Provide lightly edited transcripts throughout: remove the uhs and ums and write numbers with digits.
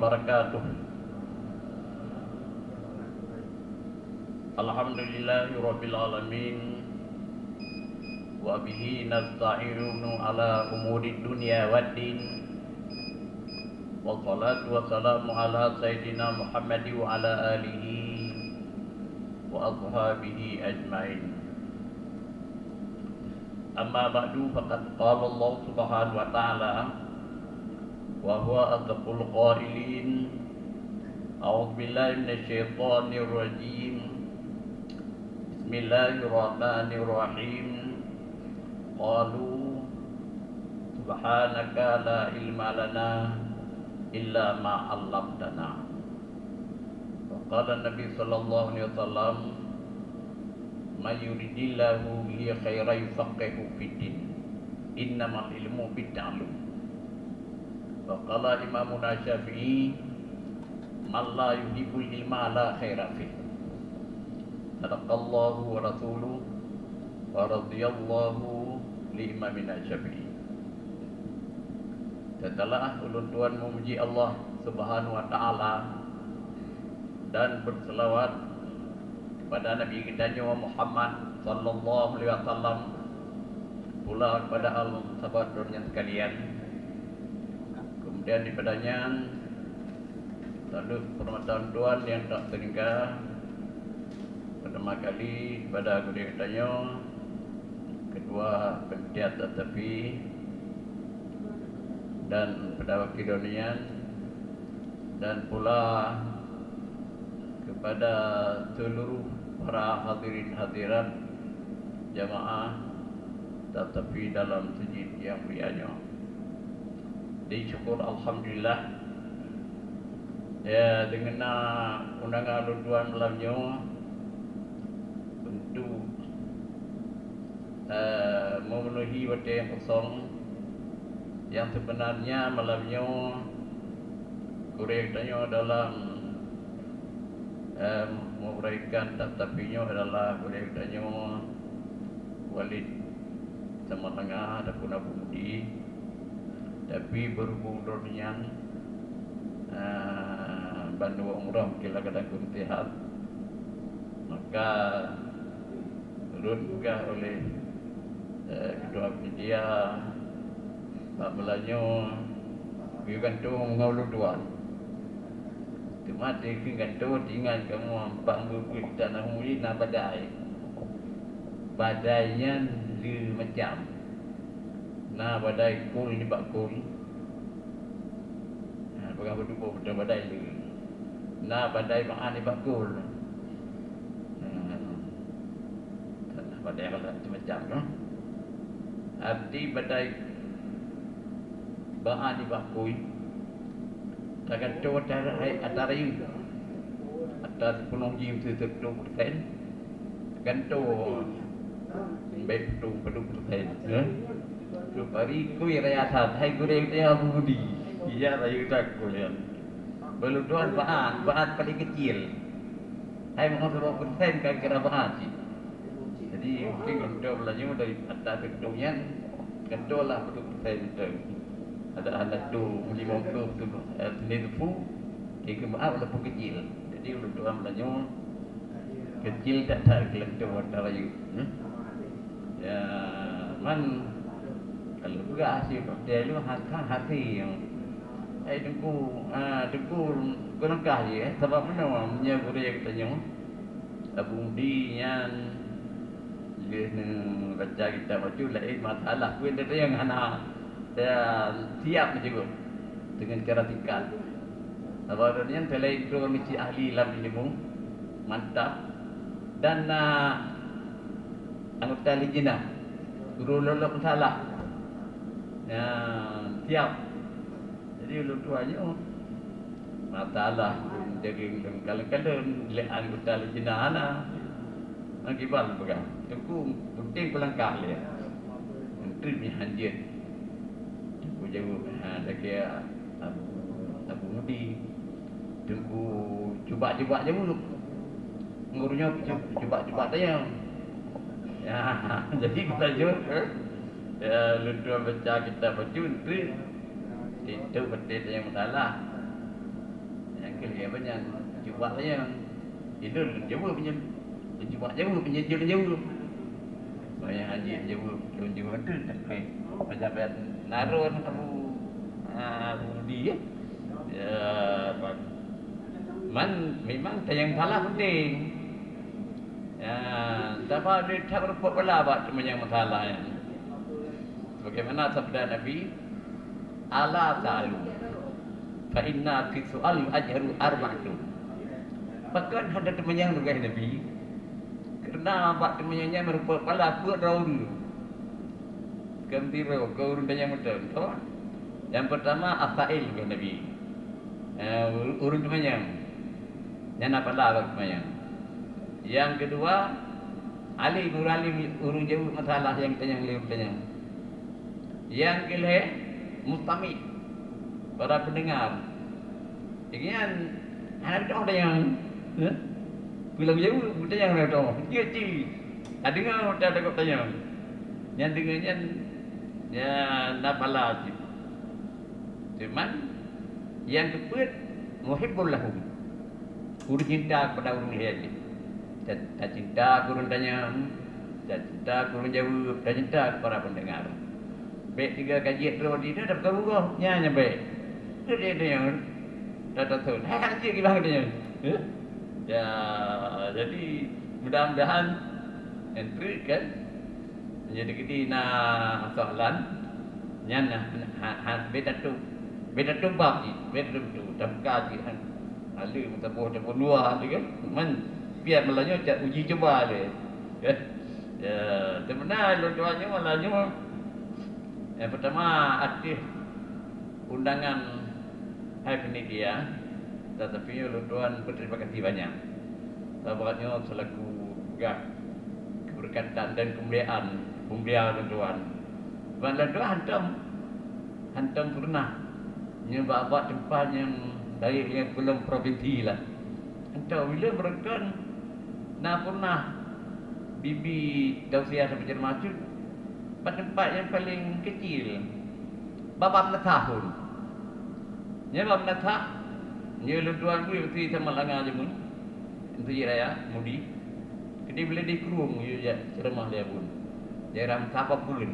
wabarakatuh. Alhamdulillahirabbil alamin wa bihi nasta'inu ala umuri dunya waddin. Wassalatu wassalamu ala sayyidina Muhammad wa ala alihi wa ashabihi ajmain. Amma ba'du, faqad qala Allah subhanahu wa ta'ala wa huwa asdaqul qailin. A'udzu billahi minasy syaithanir rajim. Bismillahirrahmanirrahim. Qalu subhanaka la ilma lana illa ma 'allamtana. Wa qala Nabi sallallahu alaihi wasallam, "Man yuridillahu bihi khairan yufaqihu fid din. Innamal ilmu bit-ta'allum." Wa qala Imam Syafi'i, "Man la yuhibbul ilma la khaira fihi." Sadaqallahu wa rasuluhu wa radhiyallahu li Imamina Syafi'i. Setelah ulun tuan memuji Allah Subhanahu wa taala dan berselawat kepada Nabi kita Muhammad sallallahu alaihi wasallam, pula kepada sahabat dunia sekalian, kemudian dipadanya lalu permohonan Tuhan yang tak terhingga, pertama kali pada guru kita, kedua pendidikan tetapi dan pada wakil dunia, dan pula kepada seluruh para hadirin hadirat jamaah tetapi dalam masjid yang mulianya. Disyukur alhamdulillah ya dengan undangan tuan malamnya untuk memenuhi waktu yang kosong yang sebenarnya malamnya korektanya dalam menguraikan tetapinya adalah korektanya Walid sama tengah ataupun Abu Mudi, tapi berhubung dengan bandu umrah kila kadang kuntihat, maka turun juga oleh ketua media Pak Melanyo gantung ngau tuan. Cuma dia gantung tinggal kamu empat buku tanah muli na badai. Badainya le macam. Na badai kul ni bak kul. Pegang berdua pada badai le. Na badai mak ni bak kul. Badai kalau macam tu. Arti badai bahan di bakui takkan coba antara itu atas penunjuk sesuatu persen ganto baik pedung persen tu hari kui raya saat hai gureng dia budi iya rayu tak kuliah belum tuan bahan paling kecil hai mau suruh persen kan kira bahan sih, jadi mungkin ganto belanja dari atas pedungnya ganto lah pedung persen itu. Ada anak tu muli mongko tu seni tu ke maaf walaupun kecil. Jadi ulun tuan belanja kecil tak ada kelento antara you. Ya man kalau juga hasil dia lu hati yang tunggu gonakah je sebab mana punya guru yang tanya Abu Mudi yang dia baca kita baca lain masalah kuih dia yang anak saya siap juga dengan cara tingkat. Awalnya pelai itu mesti ahli lam ini mantap dan anggota lijina guru lolok salah. Ya siap. Jadi lu tuanya masalah jadi kalau-kalau anggota lijina ana akibat begitu. Aku penting pelangkah dia. Menteri ni hanjir. Jauh ada kaya Abu Mudi tunggu cuba je mulu ngurunya cuba tanya ya jadi kita jujur ya lu baca kita baca itu betul yang salah kerja banyak cuba saya itu jauh punya cuba jauh punya jauh banyak haji jauh jauh itu tapi macam narun kamu dia ya memang yang salah penting ya tapi dia tak berbuat bela buat yang masalah ya. Bagaimana sabda Nabi ala ta'alu fa inna fi su'al ajru arba'atu. Bahkan ada teman yang juga Nabi kerana buat temannya merupakan kepala buat raun gembira kau urun yang betul tu. Yang pertama afail juga Nabi urun temannya yang apa lah temannya. Yang kedua alim urun jauh masalah yang tanya. Yang kelima mustami para pendengar. Jangan ada yang bilang jauh kita yang ada. Dia ci. Ada dengar ada kau tanya. Yang dengarnya ya nafalah. Cuman yang kedua muhibbul lahum. Urus cinta kepada orang lain. Tak cinta kurun tanya, tak cinta kurun jauh, tak cinta kepada pendengar. Baik 3 kajian terus dia dapat tahu nya baik. Itu dia yang dah tahu. Hang je gimana dia. Ya, jadi mudah-mudahan entry kan menjadi kita soalan nyana beta tu bab ni, beta tu damka ji lalu mutabuh luar tu kan. Man biar melanya uji coba dia. Ya, sebenarnya tuan-tuannya malahnya yang pertama aktif undangan hari ini dia, tetapi tuan berterima kasih banyak. Tabarnya selaku keberkatan dan kemuliaan tuan. Tuan hantam pernah nyebab tempat yang dari yang belum provinsi lah. Hantam bila berkan pernah bibi tausiah sampai Jerman tempat yang paling kecil babam tahun nya babam natah nya lutuan ku mesti sama langa je mun itu je raya mudi kedi boleh dikurung you ya ceramah dia pun jaram siapa pun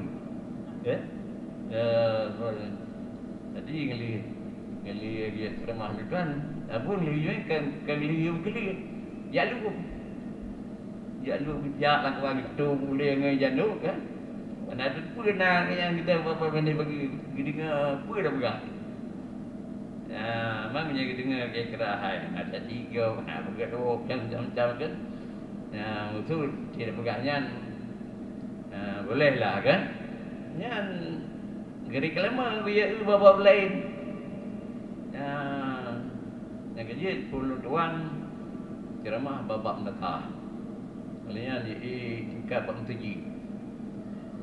jadi ngali dia ceramah lutuan abun liu kan liu keli ya lu bijak lah kau gitu boleh ngejanu kan. Mana ada pernah yang kita apa benda bagi dengar apa dah pegang. Maknanya kita dengar kira hai ada 3 pegang 2 macam-macam kan. Betul tidak pegangnya bolehlah kan. Yang geri kelama dia bab lain. Yang kerja 10 tuan ceramah babak mentah. Kalian di tingkat bab tuji.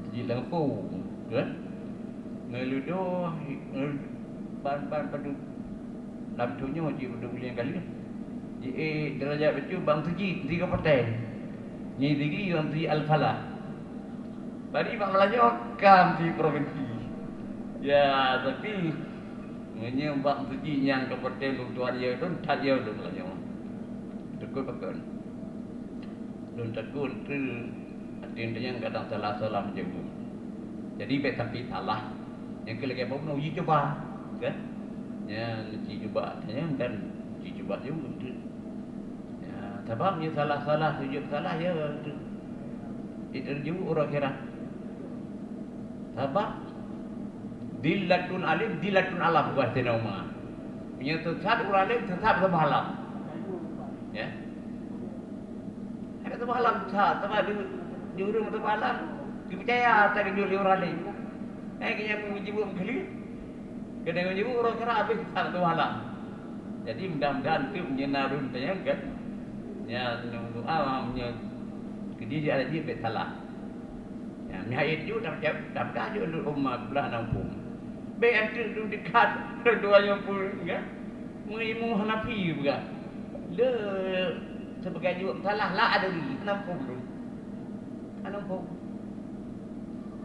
Tuji lampu, kan? Ngeludo ban padu lampunya je udah boleh kali. Di derajat betul bang tuji 3 perten. Ni tinggi bang tuji al-falah. Bari bang Melayu kam di provinsi. Ya, tapi menye bang tuji yang ke perten lu tuan dia tu tak dia lu Melayu. Tekut pakon. Dun takun tu artinya kadang salah macam tu. Jadi baik tapi salah. Yang kelagi apa pun uji coba, kan? Yang uji coba, dan uji coba juga. Ya, sebabnya salah tujuh salah ya. Itu juga orang kira. Sebab dilatun alim, dilatun alam buat senoma. Punya sesat orang alim, sesat sama alam. Ya. Ada tu malam sah, sama di urung tu malam dipercaya tak di orang lain. Kaya menjibu kali. Kena menjibu orang kira habis sah tu malam. Jadi mudah-mudahan tu menyenarun tanya kan. Ya nunggu awamnya dia ada dia salah. Ya mihait ju tak ju ummah belah nampung. Be antu tu dekat dua-duanya pun kan. Mengimu Hanafi juga. Le sebagai juga salah lah ada di 60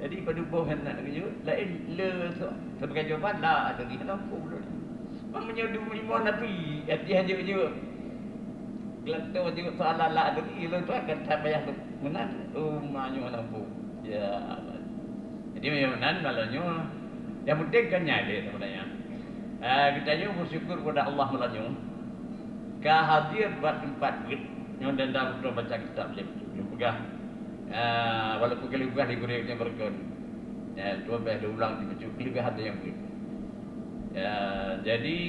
jadi pada bohan nak kerja lain le sebagai jawapan lah ada di 60 Menyodoh lima Nabi. Hati hanya je. Gelantau je soalan lah tu. Ia tu akan sampai yang menan. Manyo lampu. Ya. Jadi menan malanya. Yang penting kan nyale sebenarnya. Kita nyo bersyukur kepada Allah malanya. Hadir buat tempat yang dalam baca kitab je. Pegah. Walaupun kelibah di gurih yang berkon. Ya, dua belas ulang dibaca kelibah ada yang begitu. Ya, jadi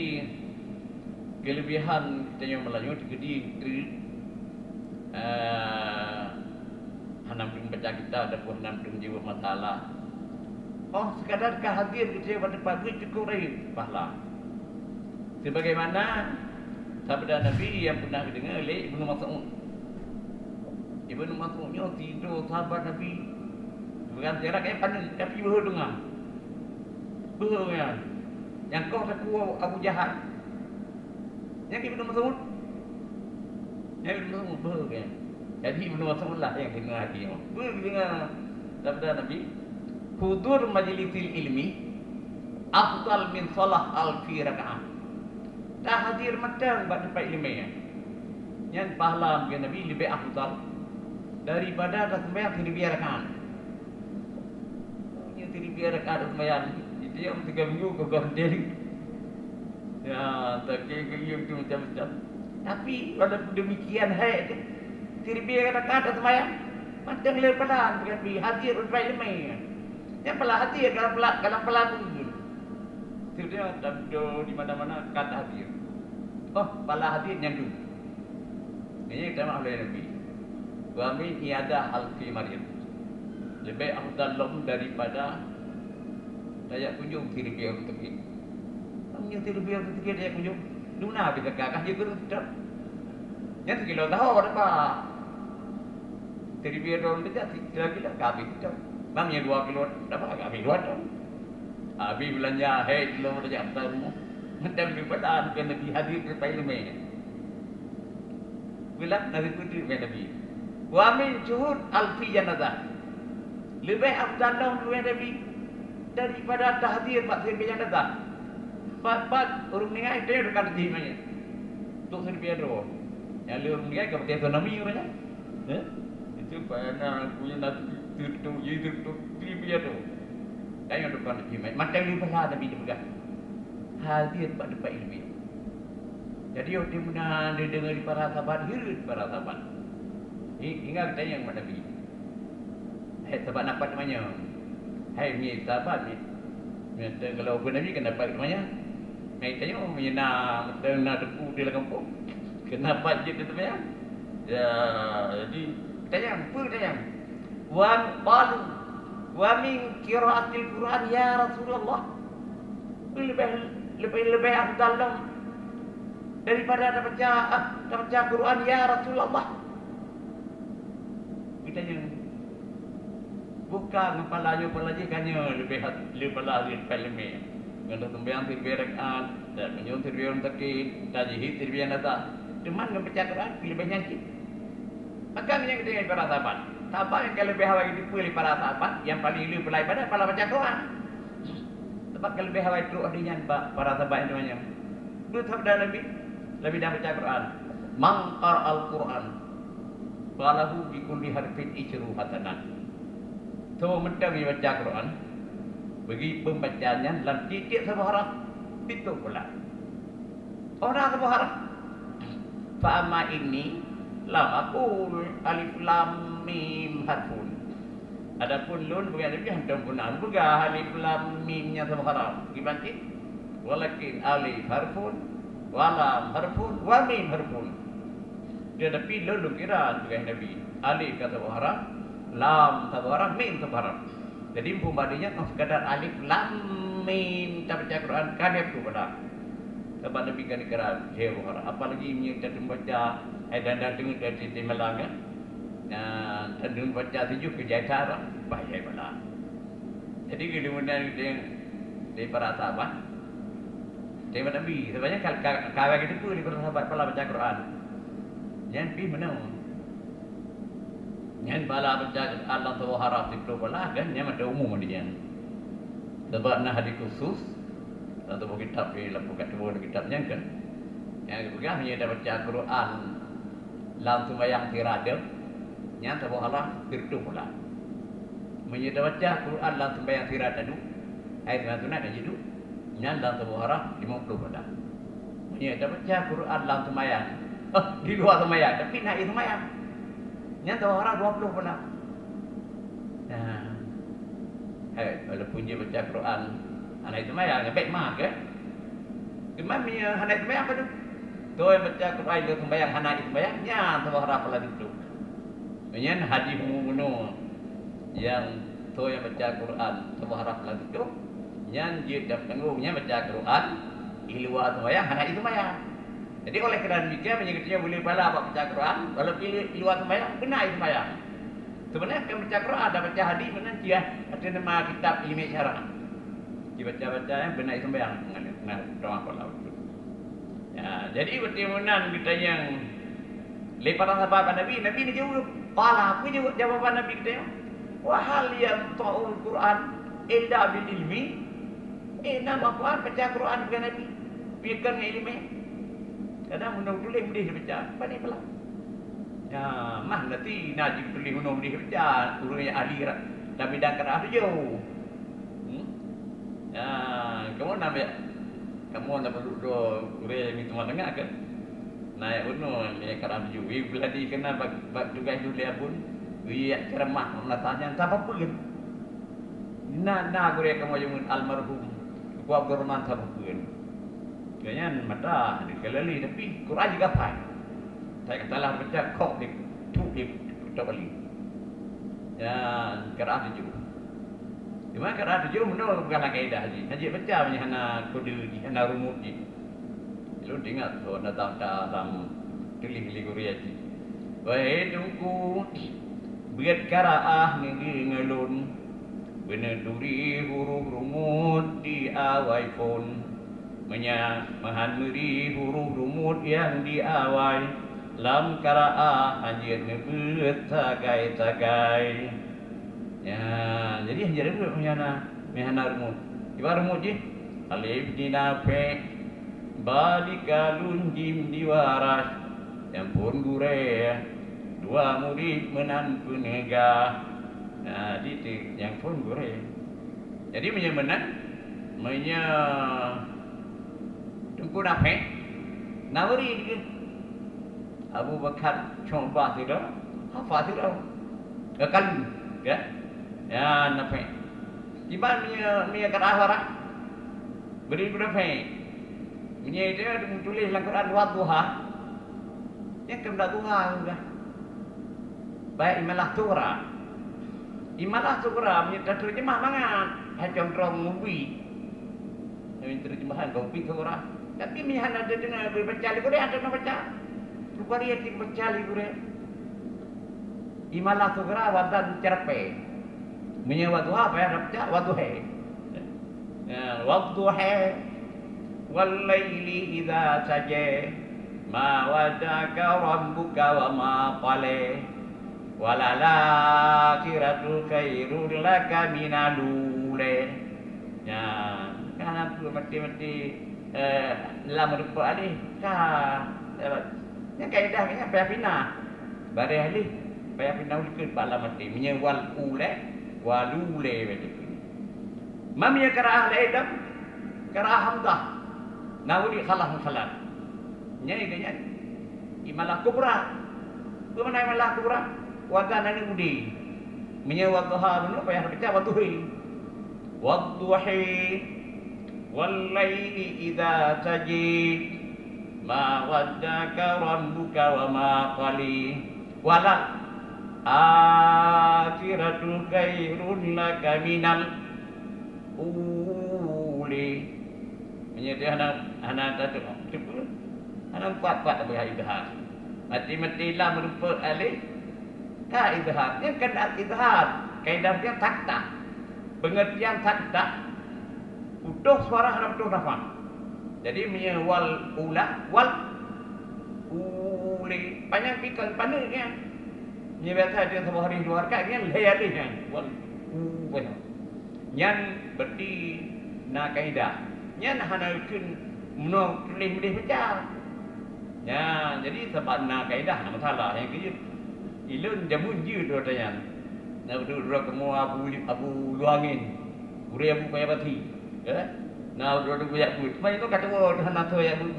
kelebihan kita yang Melayu di hanam baca kita ataupun hanam jiwa masalah. Oh, sekadar hadir kita pada pagi cukup rai pahala. Sebagaimana sabda Nabi yang pernah didengar oleh Ibnu Mas'ud. Ibnu Mas'udnya tidur sahabat Nabi. Bukan jarak yang panas tapi berdengar. Berdengar. Yang kau saku Abu Jahal. Yang Ibnu Mas'ud. Yang Ibnu Mas'ud berdengar. Jadi Ibnu Mas'ud lah yang dengar hati. Berdengar sabda Nabi. Hudur majlisil ilmi afdal min salah alfi raka'ah. Dah hadir matang buat tempat ilmiah. Yang pahala bagi Nabi lebih afdal daripada dah sembahyang 1000 rakaat. Yang 1000 rakaat sembahyang itu yang 3 minggu kau ganti. Ya, tak kira tu macam-macam. Tapi walaupun demikian hai 1000 rakaat sembahyang macam lepas Nabi hadir tempat ilmiah. Yang pelah hati kalau pelah pun. Dia di mana-mana kata hadir. Oh, pelah hadir yang tu. Ini kita oleh Nabi. Wa min iada alfi marid. Lebih afdal daripada saya kunjung Filipina untuk ini. Namanya Filipina untuk ini saya kunjung. Luna bisa kakak je kurang sedap. Yang kilo tahu apa? Filipina orang tu kira-kira kabin sedap. Bang yang 2 kilo dapat kami 2 ton. Habis belanja kilo dah jatuh rumah. Macam daripada bukan Nabi hadir ke Parlimen. Bilang Nabi putri Nabi. Wa min juhud alfi janazah. Lebih afdal Nabi daripada tahdir pak serbi janazah. Pat orang meninggal dia dekat jimanya. Tok serbi ado. Yang lu meninggal ke betul tsunami orangnya. Itu pana punya Nabi tu dia tu. Kayak ada kan jimat. Macam ni pula Nabi juga. Hadir pada tempat ilmu. Jadi dia pernah dengar di para sahabat, hirit para sahabat. Hingga kita yang Nabi. Hai sahabat dapat namanya. Hai ni sahabat ni. Kalau pun Nabi kan dapat namanya. Hai tanya menyena nak depu di kampung. Kenapa je tu namanya? Ya, jadi tanya apa tanya? Wa qalu wa min qiraatil Quran ya Rasulullah. Lebih afdal daripada baca Quran ya Rasulullah. Kita yang bukan kepala je kannya lebih lagi filmnya. Kalau sembahyang rakaat dan menyun terbiar takik tajih terbiar nata. Cuman membaca Quran lebih nyanyi. Maka yang kita para sahabat. Sahabat yang lebih hawa itu pilih para sahabat yang paling lebih pelai pada baca Quran. Sebab kalau lebih hawa itu adanya para sahabat yang namanya. Itu sabda Nabi lebih dah baca Quran. Man qara'al Quran falahu bi kulli harfin isyru hasanah. So mentang baca Quran bagi pembacanya dalam titik sebuah haraf itu pula. Orang sebuah haraf. Fa amma ini lam aqul alif lam mim harfun. Adapun lun bukan lebih hantam punah. Bukan alif lam mimnya sama haraf. Dibanting. Walakin alif harfun, wa lam harfun, wa mim harfun. Dia tapi lun kira bukan Nabi. Alif kata haraf, lam satu haraf, mim satu haraf. Jadi umpamanya sekadar alif lam mim tak baca Quran kan dia tu pada. Sebab Nabi kan kira jauh haraf. Apalagi yang kita baca dan dengar dari Melaka. Dan dengan baca tujuh kejayaan bahaya pula. Jadi kemudian dari para sahabat, dari Nabi sebenarnya kalau kita pun di para sahabat pula baca Quran. Jangan pergi mana? Jangan pula baca Allah tu harap itu pula kan? Yang ada umum dia. Sebab nak hadis khusus dalam sebuah kitab di lapu kat dua kitabnya kan. Yang pegang hanya dah baca Quran dalam sembahyang tirada, yang sebuah Allah tertu pula. Hanya dah baca Quran dalam sembahyang tirada tu, ayat sunat dan jidu, yang dalam sebuah Allah 50 pula. Hanya dah baca Quran dalam sembahyang, di luar sembahyang, tapi nak sembahyang, yang sebuah Allah 20 pula. Nah, walaupun dia baca Quran anak itu maya baik mah ke? Cuma punya anak itu maya apa tu? Tu yang baca Quran itu sembahyang anak itu maya nya sebuah harapan lagi tu. Menyen haji bunuh yang tu yang baca Quran sebuah harapan lagi tu. Yang dia dah tanggungnya baca Quran di luar sembahyang anak itu maya. Jadi oleh kerana demikian menyebutnya boleh pahala baca Quran kalau pilih di luar sembahyang benar itu maya. Sebenarnya kan baca Quran ada baca hadis benar dia ada nama kitab ilmu syarah. Dibaca-baca yang benar itu sembahyang dengan doa Allah itu. Ya, jadi bagaimana kita yang lepas sahabat Nabi ni jawab pala aku jawapan Nabi kita. Wa hal yang ta'ul Quran illa bil ilmi. Nama Quran baca Quran dengan Nabi. Biarkan ilmu. Kadang menang-tulis boleh baca. Apa ni pula? Ya, mah nanti najib tulis menang boleh baca. Urang yang ahli dah bidang kerah tu jauh. Ya, kamu nak kamu nak berdua urang ni semua dengar kan? Naik bunuh ni kerana juwi beladi kena bag tugas julia pun. Ia ceramah menatanya siapa pun. Na gure kamu yang almarhum Ku Abdurrahman siapa pun. Kayaknya mata dikelali tapi Quran juga apa? Saya katalah baca kok di tu di bali. Ya, kerana juwi. Cuma kerana tujuh menurut bukan kaidah haji. Haji baca punya hana kode di hana rumut di. Lu dengar so datang dalam tulis guri haji. Wahai tungku berat karaah ngi ngelun bener duri huruf rumut di awai pun mahan huruf rumut yang di awai lam karaah anjir nebet tagai-tagai. Ya, jadi jadi mihana rumut. Ibarat rumut je. Alif di nafe, balikalun jim diwaras, yang pun gure, dua murid menantu nega. Nah, itu yang pun gure. Jadi menyemenan, tunggu nafe, nawari dia. Abu Bakar coba tidak, apa tidak, kekal, ya. Ya, nape? Iban punya kerah orang beri berapa? Punya dia tulis dalam Quran wadduha. Yang kena duha sudah. Baik imalah surah. Imalah surah punya terjemah mangan. Hajam terang mubi. Yang terjemahan kau pi surah. Tapi mihan ada dengar baca li Quran ada nak baca. Rupanya dia baca li Quran. Imalah surah wadan cerpe. Punya waktu apa ya? Baca waktu hai. Ya, waktu hai. Wal laili idza saja ma wadaka rabbuka wa ma qala. Wal akhiratu khairul laka minal ula. Ya, kan aku mati dalam rupa ali. Yang kaidahnya payah pindah. Bare ahli payah pindah ulikeun bala mati menyewal ula. Walule begitu. Mamnya kerah Adam, kerah Hamzah. Nauli khalah khalah. Nyai ganya. Imalah kubra. Bagaimana imalah kubra? Wadana ni budi. Menye wadduha dulu payah baca wadduhi. Wadduhi wal laili idza saji ma waddaka rabbuka wa ma qali. Wala akhiratu khairun laka minal uli. Menyediakan anak tatu tipu anak kuat-kuat boleh idhar. Mati-mati lah merupa alih ka idhar. Yang kena idhar kaidah dia takta. Pengertian takta utuh suara harap utuh rafa. Jadi menyewal ula wal uli panjang pikal panengnya. Ni biasa dia sebuah hari dua rakaat kan layali kan. Wal yang berarti na kaidah. Nya hanakeun menong leh-leh baca. Ya, jadi sebab kaidah masalah yang kieu. Ilun jamun je do tayan. Na duduk kamu abu luangin. Ure abu payah pati. Ya. Na duduk buyak but. Mai itu kata hana tu ya but.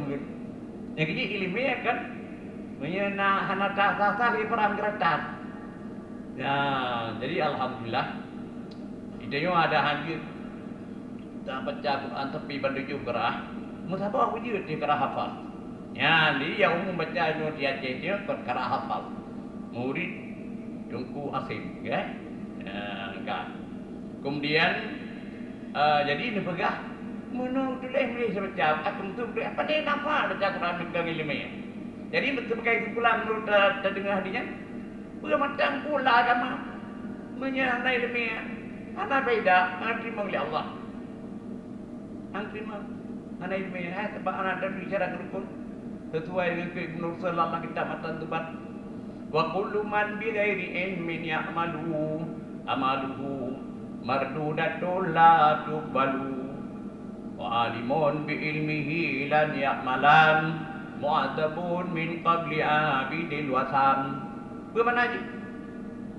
Yang kieu ilmiah kan. Menyena hana ta li perang keratan. Ya, jadi alhamdulillah itu ada hadir tak baca Quran tapi bandu kerah. Musabah wujud di kerah hafal. Ya, dia umum baca itu dia kerah hafal. Murid Tungku Asim, ya. Enggak. Kemudian jadi ini pegah menurut boleh baca aku tu apa dia nampak baca Quran dengan ilmiah. Jadi betul pakai kumpulan menurut terdengar hadinya. Macam pula agama menyenai ilmiah. Ana beda, ana terima oleh Allah. Ana terima. Ana ilmiah sebab ana ada bicara rukun sesuai dengan menurut sallallahu kita matan tubat. Wa kullu man bi ghairi ilmin ya'malu amaluhu mardudatun la tuqbalu. Wa alimun bi ilmihi lan ya'malan mu'adzabun min qabli abidil wasam. Bagaimana aja?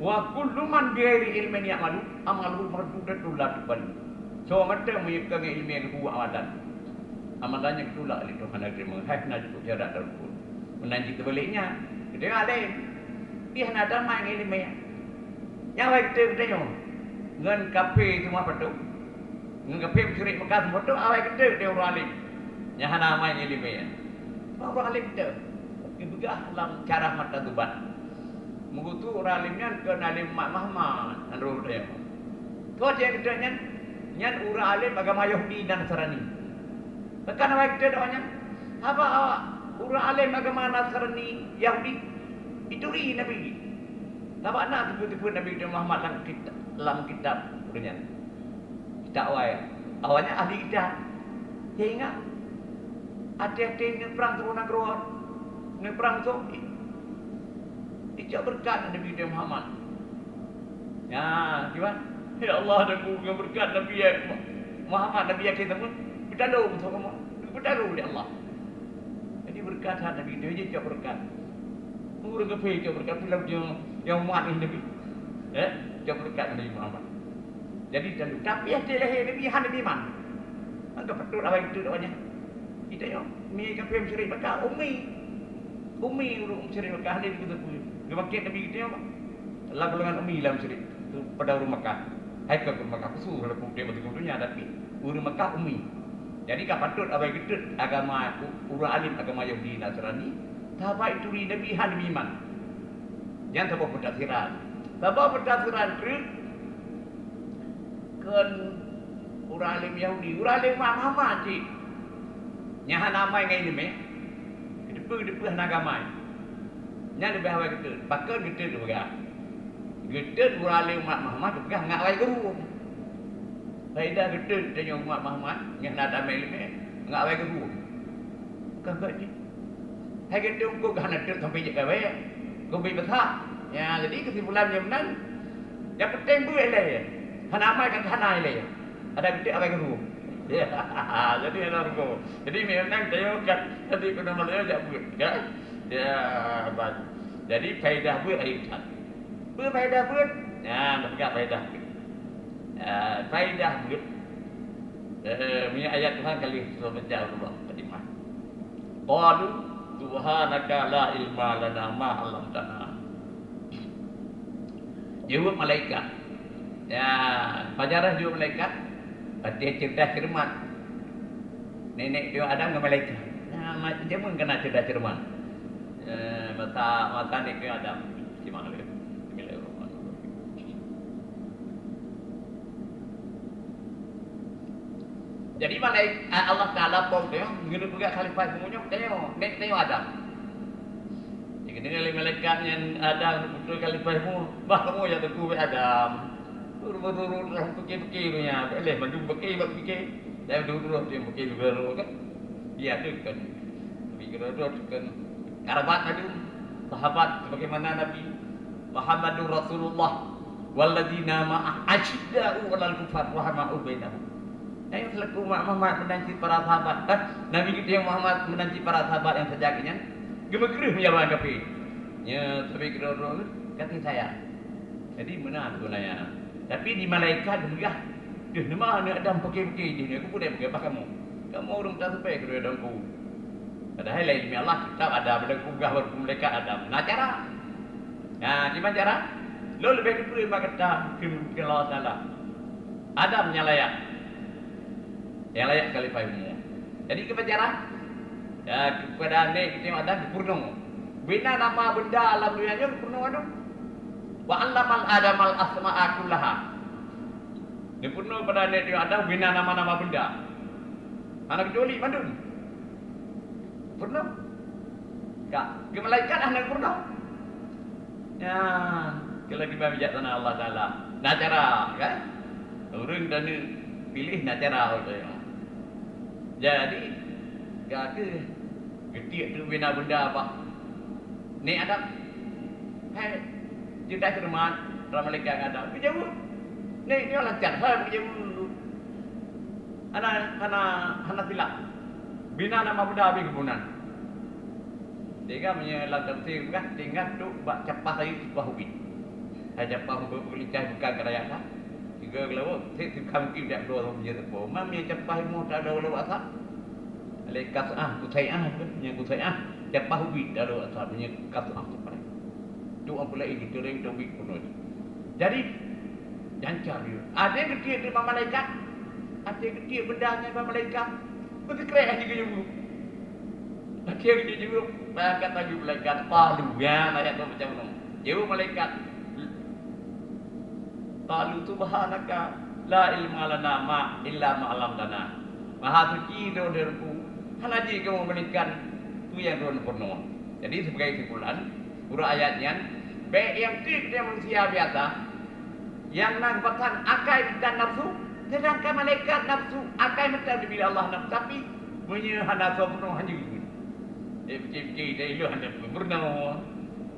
Wa kullu man bi ghairi ilmin ya'malu amaluhu mardudatun la tuqbalu. So macam menyebutkan ilmu yang huwa amalan. Amalannya ketolak oleh Tuhan negeri menghakna cukup jarak darul. Menanti kebaliknya, kita ada dia nak damai dengan ilmu yang baik kita tengok. Ngan kafe semua betul. Ngan kafe mencuri Mekah semua betul. Awak kita dia orang alim. Yang hana main ilmu ya. Orang alim kita. Begah dalam cara mata tuban. Mengutu orang alimnya ke alim Mak Muhammad. Anrul dia. Kau dia kita nyan orang alim agama Yahudi dan Nasrani. Bahkan awak kita doanya apa awak orang alim agama Nasrani Yahudi itu ri Nabi. Nampak nak tipu-tipu Nabi Muhammad dalam kitab punya. Kitab awalnya ahli kitab. Ya ingat. Hati-hati dengan perang turun negara. Dengan perang tu. Ijak berkat Nabi Muhammad. Ya, gimana? Ya Allah dan dengan berkat Nabi Muhammad Nabi kita pun bertolong sama. Bertolong oleh Allah. Jadi berkat Nabi dia ijak berkat. Murah kepai ijak berkat pulau yang umat ini Nabi. Ijak berkat Nabi Muhammad. Jadi tapi ada lahir Nabi Nabi man. Anggap betul apa itu doanya. Kita yo mi kafe mencari berkah Umi urung mencari berkah ni kita pun. Kebakian Nabi kita apa? Allah golongan Umi lah mencari pada urung Mekah. Hai ke urung Mekah suruh kalau dia betul dunia tapi urung Mekah Umi. Jadi kau patut apa itu agama urang alim agama Yahudi Nasrani. Apa itu Nabi Nabi man. Jangan sebab pentafsiran. Sebab pentafsiran kan urang alim Yahudi, urang alim Muhammad cik. Nyahan amai ngai ni meh. Depu agama. Nya lebih awal kita. Pakal kita tu gak. Kita urang alim Muhammad tu pegang ngak wai guru. Faedah kita tanya umat Muhammad yang nak amai ni ngak wai guru. Bukan kat ni. Hai kita ukur kan ada sampai je gawe. Kau beri besar. Ya, jadi kesimpulannya benar. Yang penting buat lah ya. Hana amai kan hana lah. Ada kita apa guru. Ya, jadi ada guru. Jadi memang saya kan tadi kena malah jak buat kan. Ya, baik. Jadi faedah buat ayat. Buat faedah buat. Ya, nak pegang faedah. Faedah buat. Punya ayat Tuhan kali surah baca Allah Fatimah. Qalu subhanaka la ilma lana ma 'allamtana. Jawab malaikat. Ya, pajarah jawab malaikat. Dia cerdas cermat. Nenek dia Adam dengan malaikat. Nah, macam pun kena cerdas cermat. Mata nenek dia Adam. Gimana dia? Jadi malaikat Allah Taala pun dia mengirim juga khalifah semuanya tengok Adam. Jika dengan malaikat yang Adam betul khalifah semua, bah kamu yang teguh Adam. Turun fikir-fikir punya. Boleh maju fikir. Dan dulu dia fikir dulu kan. Dia tu kan. Fikir dulu kan. Karabat tadi sahabat bagaimana Nabi Muhammadur Rasulullah walladzina ma'ah asyidda'u 'alal kufar rahama'u bainahum. Yang selaku Muhammad menanci para sahabat. Nabi kita yang Muhammad menanci para sahabat yang sejaknya. Gemegerih menjawab kapi. Ya, tapi kira orang kata saya. Jadi mana tu nanya. Tapi di malaikat juga. Dia nama anak Adam pakai-pakai je. Aku pun dah pakai apa kamu. Kamu orang tak sampai kira Adamku. Padahal ilmi Allah kitab ada pada kubah baru malaikat Adam. Nah cara. Nah, gimana cara? Lo lebih dipilih kata ke Allah Taala. Adam yang layak. Yang layak khalifah umum. Jadi gimana cara? Ya kepada nek kita yang ada purno. Bina nama benda alam dunia je purno anu. Wa 'allamal adamal asma'a kullaha. Dia purno pada nek dia ada bina nama-nama benda. Anak kecuali mandun. Purno. Kak, ke malaikat anak purno. Ya, kalau kita bijaksana Allah Taala. Nah cara kan? Orang dan pilih nak cara tu. Jadi kata ketiak tu bina benda apa? Ni ada. Hai, kita cermat malaikat ada. Berjauh. Ni dia lancar saya berjauh. Ana silap. Bina nama benda habis kebunan. Dia punya lantar sih kan tinggal tu bak capah saya sebuah ubin. Saya capah berlincah bukan keraya tak. Tiga kelawat, saya tukang mungkin tak dua orang punya tepuk. Mami capah ilmu tak ada walau asap. Alekas kusai'ah tu, punya kusai'ah. Capah ubin tak ada asap punya kas'ah tu pada. Tu apa lagi kita orang tu ubin pun. Jadi, jancar dia. Ada yang ketiak terima malaikat. Ada yang ketiak bendanya terima malaikat. Betul kerek juga juga. Lagi yang dia juga. Malaikat lagi malaikat. Palu ya, ayat tu macam tu. Jauh malaikat. Qalu subhanaka la ilma lana ma illa ma 'allamtana. Maha suci diriku. Halaji kamu berikan tu yang don penuh. Jadi sebagai kesimpulan urut ayatnya baik yang kita manusia biasa yang nampakkan akal dan nafsu, sedangkan malaikat nafsu akal mesti diberi Allah nafsu tapi punya nafsu penuh hanya itu. Fikir dia itu hanya penuh.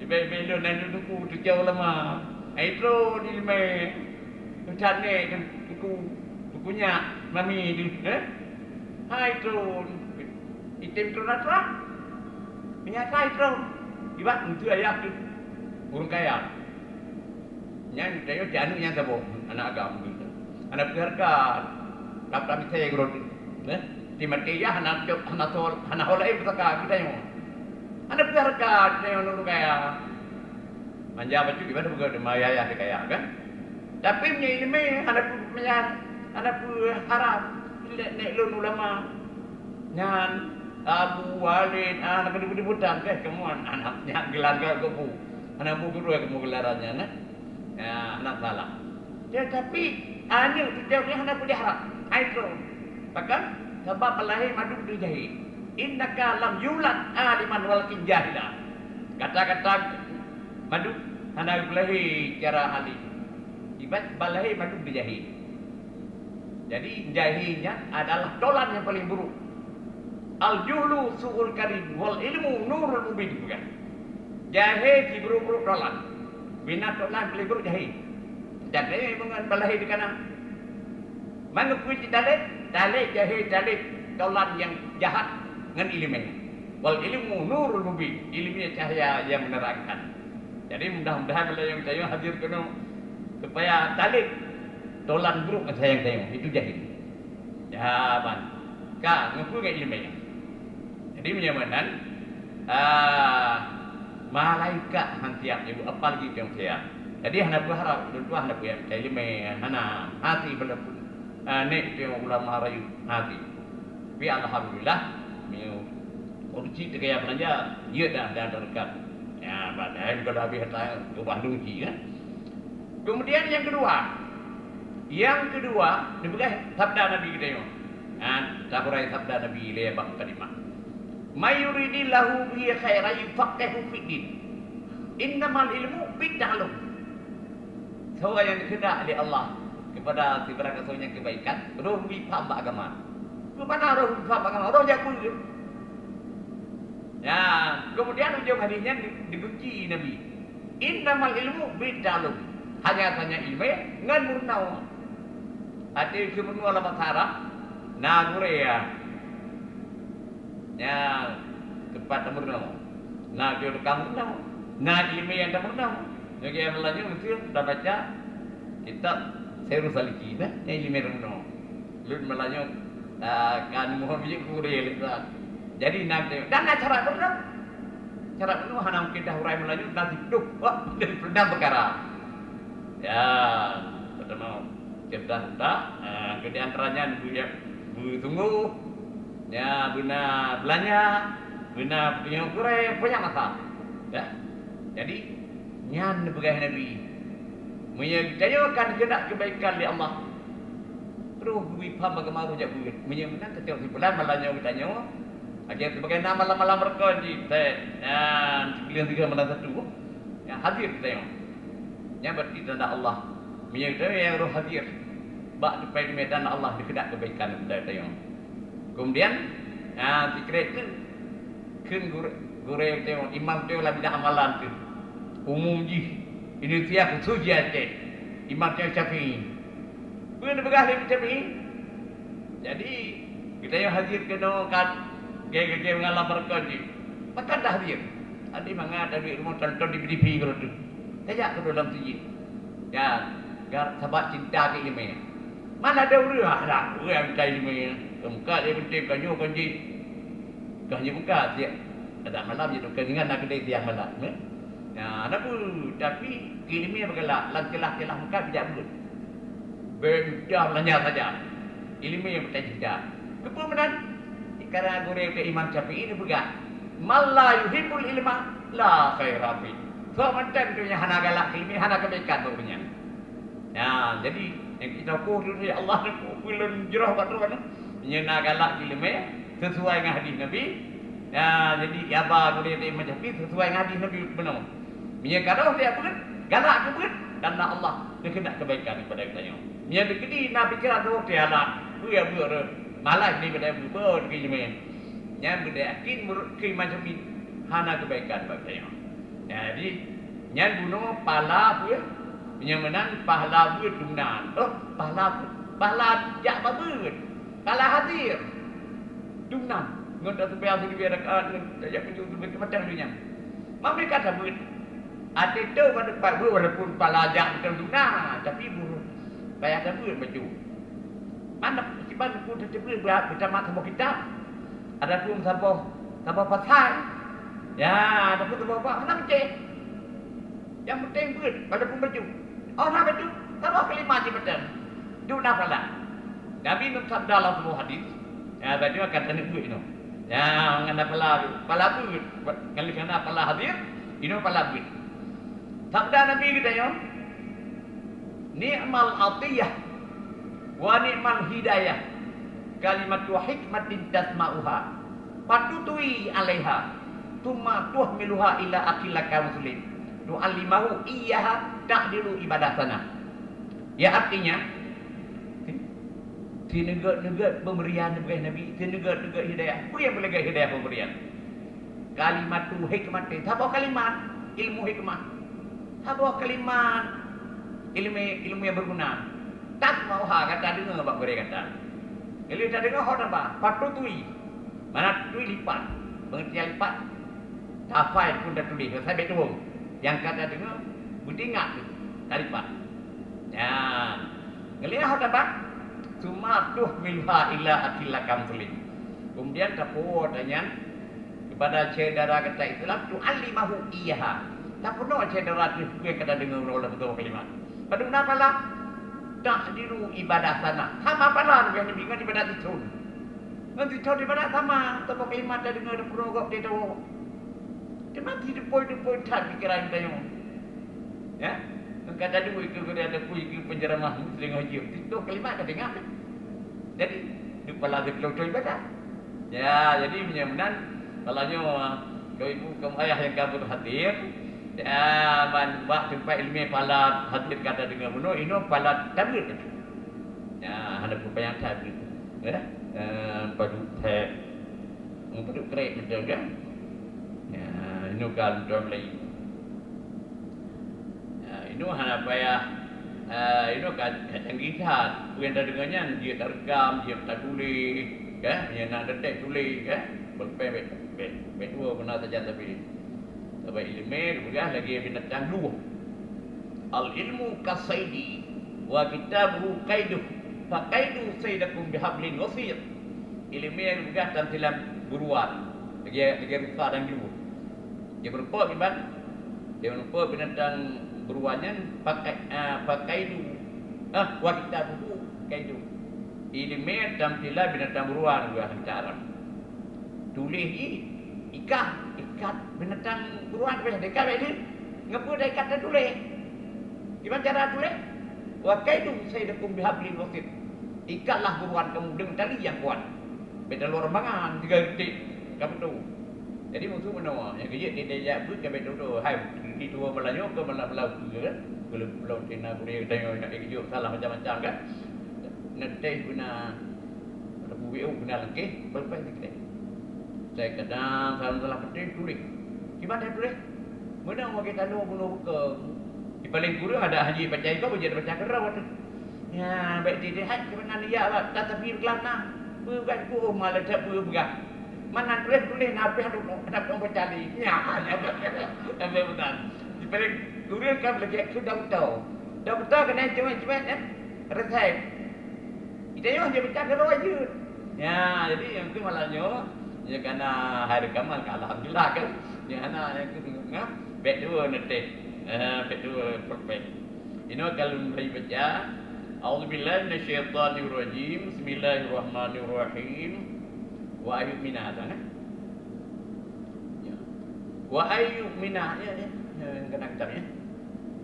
Belo nanti tu jauh lama. Itu ni me macam ni kukunya mami tu hai tu item tu natra menyata itu ibat itu ayat tu burung kaya yang dia janu yang sabo anak agama gitu anak berharga dapat bisa yang roti di Malaysia anak oleh berkata kita yang anak berharga dia yang burung kaya manja baju gimana bukan ada maya ya kaya kan? Tapi punya ilmu anak harap nek lun ulama nyan Abu Walid anak kedua-dua kan kemuan anaknya gelar kupu anak buku dua kamu gelarannya kan? Ya anak salah. Ya tapi anak tu dia anak boleh harap. Itu bahkan sebab lahir madu dijahit. Innaka lam yulad aliman wal kinjahila. Kata-kata madu anak belahi cara ahli. Ibarat balahi madu berjahil. Jadi jahilnya adalah tolan yang paling buruk. Al-julu su'ul karim wal ilmu nurul mubin bukan. Jahil si buruk-buruk tolan. Bina tolan paling buruk jahil. Jadi dengan balahi di kanan. Mana puisi dalil? Dalil jahil dalil tolan yang jahat dengan ilmunya. Wal ilmu nurul mubin. Ilmunya cahaya yang menerangkan. Jadi mudah-mudahan kalau yang saya hadir kena supaya talik tolan buruk saya yang tengok itu jahil. Jawaban. Kak ngaku ke ilmunya. Jadi menyamanan malaikat hang siap ibu apa lagi yang siap. Jadi hendak berharap dua hendak punya ilmu hana hati berlepun. Nek dia ulama rayu hati. Tapi alhamdulillah meu urji tegaya belanja dia dah dekat. Ya, badai kalau habis datang ke Bandung kan. Kemudian yang kedua, diberi sabda Nabi kita yo. Saburai sabda Nabi lebak kalimah. Mayuridillahu bihi khairan yufaqihu fid din. Innamal ilmu bid'alum. Seorang yang dikehendak oleh Allah kepada sebarang sesuatu yang kebaikan, roh faham agama. Kepada roh faham agama, roh jakul. Ya, kemudian ujung hadisnya dikunci Nabi. Innamal ilmu bid'alum. Hanya ilmu ngan murnau. Hati semua bahasa Arab na gure ya. Ya tempat temurno. Na dia kamu no. Na ilmu yang temurno. Jadi yang melaju mesti dah baca kitab Syairul Salikin yang ilmu temurno. Lu melaju kan Muhammad gure lihat. Jadi nanti dan cara temurno. Cara penuh hana mungkin dah hurai melaju nanti hidup. Wah, dari perdam perkara. Ya, pertama cerdas tak. Di antaranya tunggu. Ya, guna belanja, guna punya kurai banyak masa. Ya. Jadi nyan begai Nabi. Menyajikan kehendak kebaikan di Allah. Terus wipam bagaimana rujak buat. Menyajikan setiap bulan malahnya bertanya. Ajar sebagai nama malam-malam mereka di dan sekalian 3 malam 1. Ya, hadir kita tengok. Yang berarti tanda Allah. Menyajikan yang roh hadir. Bak di medan Allah dikedak kebaikan kita tengok. Kemudian dikret kan gure tengok imam tu lah bidah amalan tu. Umum ji. Ini tiap sujiat je. Imam Syafi'i. Bukan begah Imam Syafi'i. Jadi kita yang hadir kena kat gaya-gaya mengalam berkah ji. Maka dah hadir. Ada mangat ada rumah tonton di TV kalau tu. Tajak ke dalam sujud. Ya, gar sebab cinta ke ilmu. Mana ada urus ada yang cai ilmu. Muka dia penting kanyo kanji. Kanyo muka dia. Ada malam je tu dengan nak kedai siang malam. Ya, ada pun tapi ilmu bergelak lancelah-celah muka tidak buat. Berdah belanja saja. Ilmu yang bertajam. Kemudian karena gurau ke Imam Syafi'i ini bergat. Malla yuhibbul ilma la khaira fi. So macam tu yang hana galak ilmu hana kebaikan punya. Ya, jadi yang kita kudu ni Allah ni kulun jurah batu kan. Nyena galak ilmu sesuai dengan hadis Nabi. Ya, jadi ya ba gurau ke Imam Syafi'i sesuai dengan hadis Nabi benar. Nya kalau dia pun galak ke pun dan Allah dia kena kebaikan kepada kita. Nya dikedi Nabi kira tu dia lah. Tu ya ber malah ni pada ber ke ilmu. Nya beryakin ke Imam Syafi'i hana kebaikan bagi saya. Jadi nya bunuh pala pun nya menang pahala pun dunan. Oh, pahala jak babut. Pahala hadir. Dunan. Ngoda tu biar di biar tak punya tu macam dunia. Mami kata buat. Ada tu pada pak walaupun pahala jak betul dunan, tapi buruh bayar dah buat baju. Mana sebab pun terjebak bersama sama kita. Ada pun sabah pasal. Ya, ada pun sabah apa? Mana macam? Yang penting buat pada pun baju. Oh, nak baju. Sabah kelima je betul. Duna pala. Nabi nak sabda dalam sebuah hadis. Ya, baju akan tenik buat itu. Ya, ngana pala buat. Kalau kena pala hadir, ini pala buat. Sabda Nabi kita yo. Ni'mal atiyah wa ni'mal hidayah kalimatu hikmatin tasma'uha patutui alaiha thumma tuhmiluha ila akilaka muslim tu'allimahu iyyaha ta'dilu ibadah sana. Ya artinya di negara pemberian bagi Nabi, di negara hidayah. Apa yang boleh hidayah pemberian? Kalimatu hikmatin. Apa kalimat? Ilmu hikmah. Apa kalimat? Ilmu yang berguna. Tak mau kata dengar apa mereka kata. Kalau tak dengar apa? Patutui. Mana tui lipat. Pengertian lipat. Tafai pun dah tulis. Saya betul. Yang kata dengar, budi ingat tu. Tak lipat. Ya. Ngelihat apa? Cuma tuh milha ila akilakam tulis. Kemudian kapur tanya kepada saudara kata Islam tu alimahu iyaha. Tak pernah saudara tu kata dengar oleh betul kalimat. Pada kenapa lah? Tak diru ibadah sana. Sama pala yang dibingat ibadah itu. Nanti tahu ibadah sama. Tapi kalimat dah dengar ada program dia tahu. Kenapa tidak poin tak pikiran kita yang? Ya? Kata dulu itu ada puisi penceramah Muslim Haji. Itu kalimat kata dengar. Jadi di kepala dia keluar ibadah. Ya, jadi menyamanan kalanya kau ibu kamu ayah yang kabur hadir. Ya, bak tempat ilmu pala hadir kata dengan bunuh ini pala tabir. Ya, ada upaya tabir. Ya, padu teh, padu krek macam kan. Ya, ini kan dom lagi. Ya, ini hanya upaya Itu kan canggih dah. Bukan dah dengannya dia tak rekam, dia tak tulis, kan? Dia nak detek tulis, kan? Betul benar saja tapi ilmu juga lagi binatang dua. Al ilmu kasaidi wa kitabuhu kaiduh. Fa kaidu saydakum bihablin wasir. Ilmu juga dan dalam buruan. Lagi rupa dan dua. Dia berupa iban. Dia berupa binatang beruannya pakai itu wanita buku kayak itu ilmu tampilan binatang beruang juga cara tulis ikat binatang beruang apa dekat ini ngapa dekat dan tulis gimana cara tulis wakai itu saya dekum bihablin wasit ikatlah beruang kamu dengan tali yang kuat beda luar bangan 3 detik kamu tahu. Jadi musuh menawar yang kerja dia pun kami duduk hai di dua Melayu ke Melayu kan belum Cina boleh tengok nak kerja salah macam-macam kan nanti guna buku guna lagi berapa kita saya kadang salah penting tulis gimana tulis mana orang kita tahu bunuh buka di paling kurang ada haji baca itu baca kerau tu ya baik dia hai ke mana dia lah tapi kelana bukan ku malah tak bukan mana tulis nak apa bercari ya apa betul di paling kurang kan lagi aku dah betul kena cuman kan resep kita yang dia baca kerau aja ya jadi yang tu malahnya ya karena hari kamal alhamdulillah kan ya anak yang tu ngah betul nanti betul perfect ini kalau mulai baca A'udzubillahi minasyaitonirrajim Bismillahirrahmanirrahim wa ayyumina ada kan ya wa ayyumina ya kena kitabnya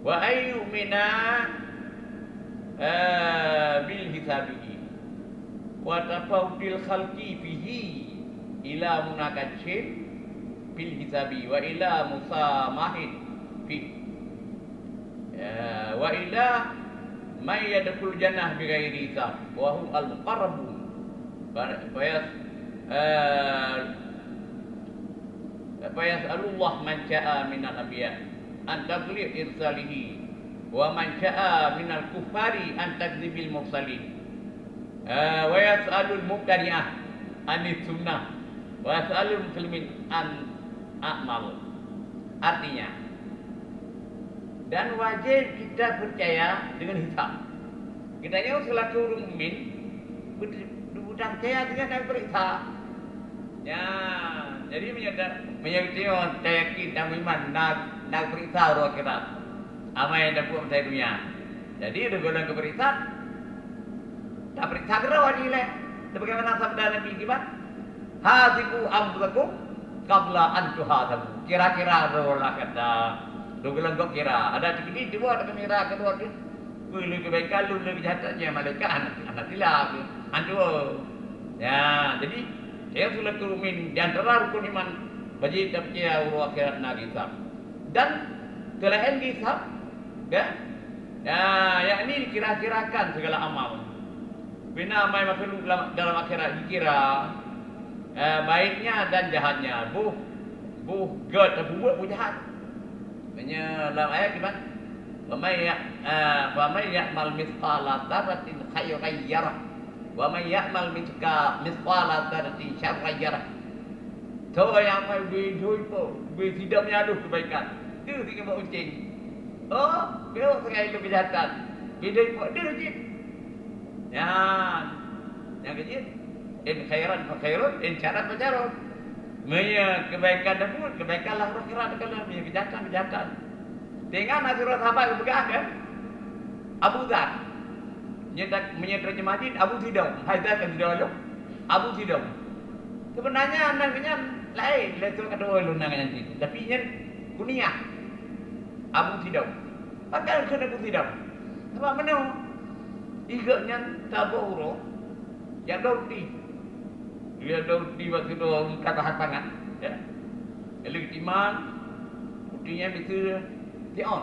wa ayyumina bil hisabihi wa tafawdil khalqi fihi ila munakachin bil hisabi wa ila musamahin fi wa ila may yadkhul jannah bighairi hisab wa hum al muqarrabun Fayas'alullah man sya'a minal anbiya an taghliq irsalihi wa man sya'a minal kufari an takdzibil mursalin wa yas'alul mubtadi'ah anis sunnah wa yas'alul muslimin an a'mal. Artinya dan wajib kita percaya dengan hisab. Kita yang selaku mukmin percaya dengan perintah. Ya, jadi menyadari yakin dan iman nak perintah roh kita. Apa yang dapat saya dunia. Jadi dengan keperintah tak perintah roh ni le. Sebagaimana sabda Nabi kita, hasibu amrakum qabla an tuhasabu. Kira-kira roh lah kata. Dengan kau kira ada begini dua ada kamera kedua tu. Boleh kebaikan lu lebih jahatnya malaikat anak silap. Antu. Ya, jadi saya sudah turunin di antara rukun iman wajib percaya Allah akhirat nak hisab. Dan selain hisab, ya, yang ini dikira-kirakan segala amal. Bina mai makhluk dalam akhirat dikira baiknya dan jahatnya. Buh god buat jahat. Maknanya dalam ayat gimana? Wa may ya'mal mithqala dzarratin khairan yarah. Wa may ya'mal mithqala dzarratin syarran yarah. Tahu yang mai tidak menyaduh kebaikan. Itu tiga buat uncing. Oh, dia sekali lebih kejahatan. Dia buat dia je. Ya. Yang kecil. In khairan fa khairun, in syarat fa syarrun. Maya kebaikan dah pun kebaikanlah akhirat kalau punya kejahatan. Tengok nasihat sahabat berpegang kan? Abu Dhar menyertai Majid Abu Sidam. Haidar kan tidak Abu Sidam. Sebenarnya namanya lain, lepas kedua lu namanya nanti. Tapi yang kunyah Abu Sidam. Pakai kena Abu Sidam. Sebab mana? Iganya taburo. Yang Daudi. Dia Daudi waktu tu kata tangan, ya. Elik timan, putihnya bisa Tion.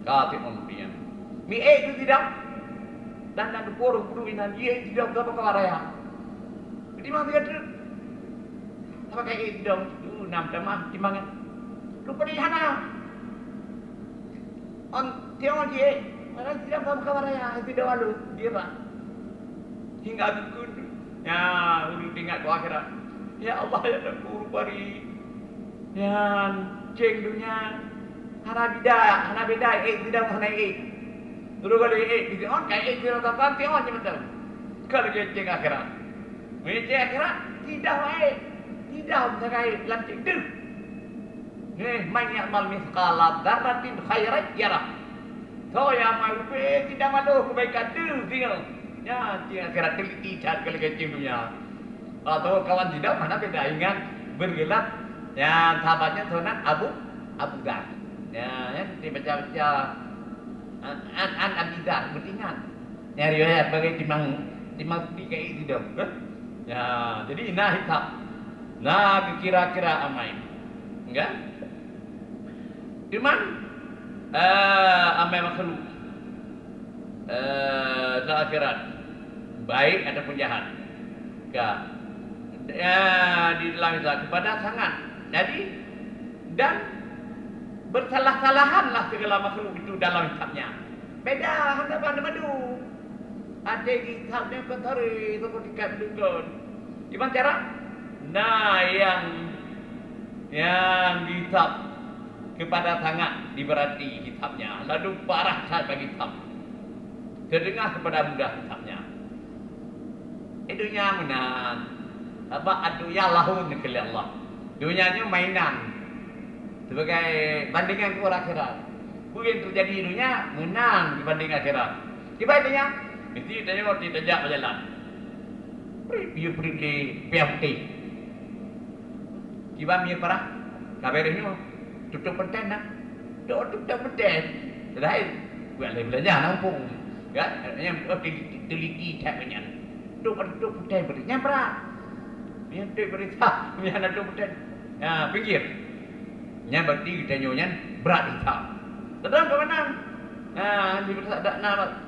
Tion putihnya. Mi itu tidak. Dan kurung puruinan dia tidak berapa kawaraya. Jadi mana dia tu? Apa kayak tidak? Nam tamah timbangan. Lupa di sana. On Tion dia Mana tidak paham kawan raya tidak lalu dia pak. Hingga dukun. Ya, ulu ingat ke akhirat. Ya Allah ya Rabbul bari. Ya, ceng dunia. Hana beda tidak hana Dulu kali di on kayak tidak dapat on macam. Kalau ceng akhirat. Ceng akhirat tidak baik. Tidak mencapai lantik tu. Man ya'mal mithqala dzarratin khairan yarah. So yang mahu tidak malu kebaikan tu tinggal. Ya, kira teliti cari kali kecil dunia. Atau kawan tidak mana beda ingat bergelat. Ya, sahabatnya tuan Abu Dhar. Ya, dibaca-baca an Abi Dhar beringat. Ya, riwayat bagi timang tiga itu dong. Ya, jadi nah hisab. Nah, kira-kira amai. Enggak? Cuman amai makhluk akhirat baik ataupun jahat. Enggak. Ya, di dalam itu kepada sangat. Jadi dan bersalah-salahanlah segala makhluk itu dalam hisabnya. Beda hadapan madu. Ada hisabnya ketari seperti kadung. Gimana cara? Nah, yang hisab kepada sangat diberati hisabnya. Lalu parah saat bagi hisab. Kedengar kepada mudah hisabnya. Dunia menang. Apa adunya lahun kepada Allah. Dunianya mainan. Sebagai bandingan ke akhirat. Mungkin terjadi dunia menang dibanding akhirat. Sebaliknya, mesti tengok tidak berjalan. Pergi PFT. Kiba mi parah. Kabarnya tutup penten nak. Tutup penten. Terakhir buat lagi belajar nampung. Kan? Yang teliti tapnya. Tutup penten bernya parah. Yang tu berita, yang ada tutup penten. Ya, pinggir. Yang berarti kita nyonya berat hitam. Sedang ke mana? Di bersadak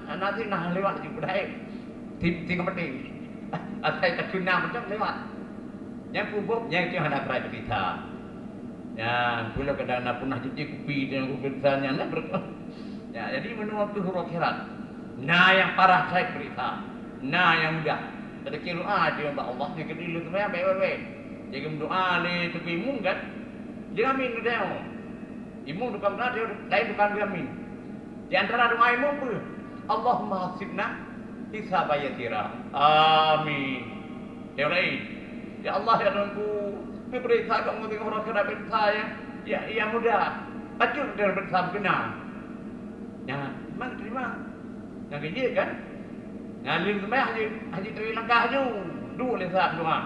nanti nah lewat juga dah. Tinggal penting. Asal tak guna macam lewat. Yang kubuk yang itu hendak berai berita. Ya, pula kadang nak punah cuci kopi dengan kebesarannya nak ya, jadi menua tu huruf akhirat. Nah yang parah saya berita. Nah yang mudah. Ada doa dia mbak Allah ni kedil tu bayar baik-baik. Jadi doa ni tu imum kan. Dia amin dia. Imum bukan benar dia lain bukan dia amin. Di antara doa imum tu Allahumma hasibna hisab yasira. Amin. Ya lain. Ya Allah ya Tuhanku, berita kamu dengan orang kena berita ya mudah. Pacut dia bersama benar. Ya, memang terima. Yang kerja kan? Ngalir semua haji Sri Lanka haju. Dua lesap doa.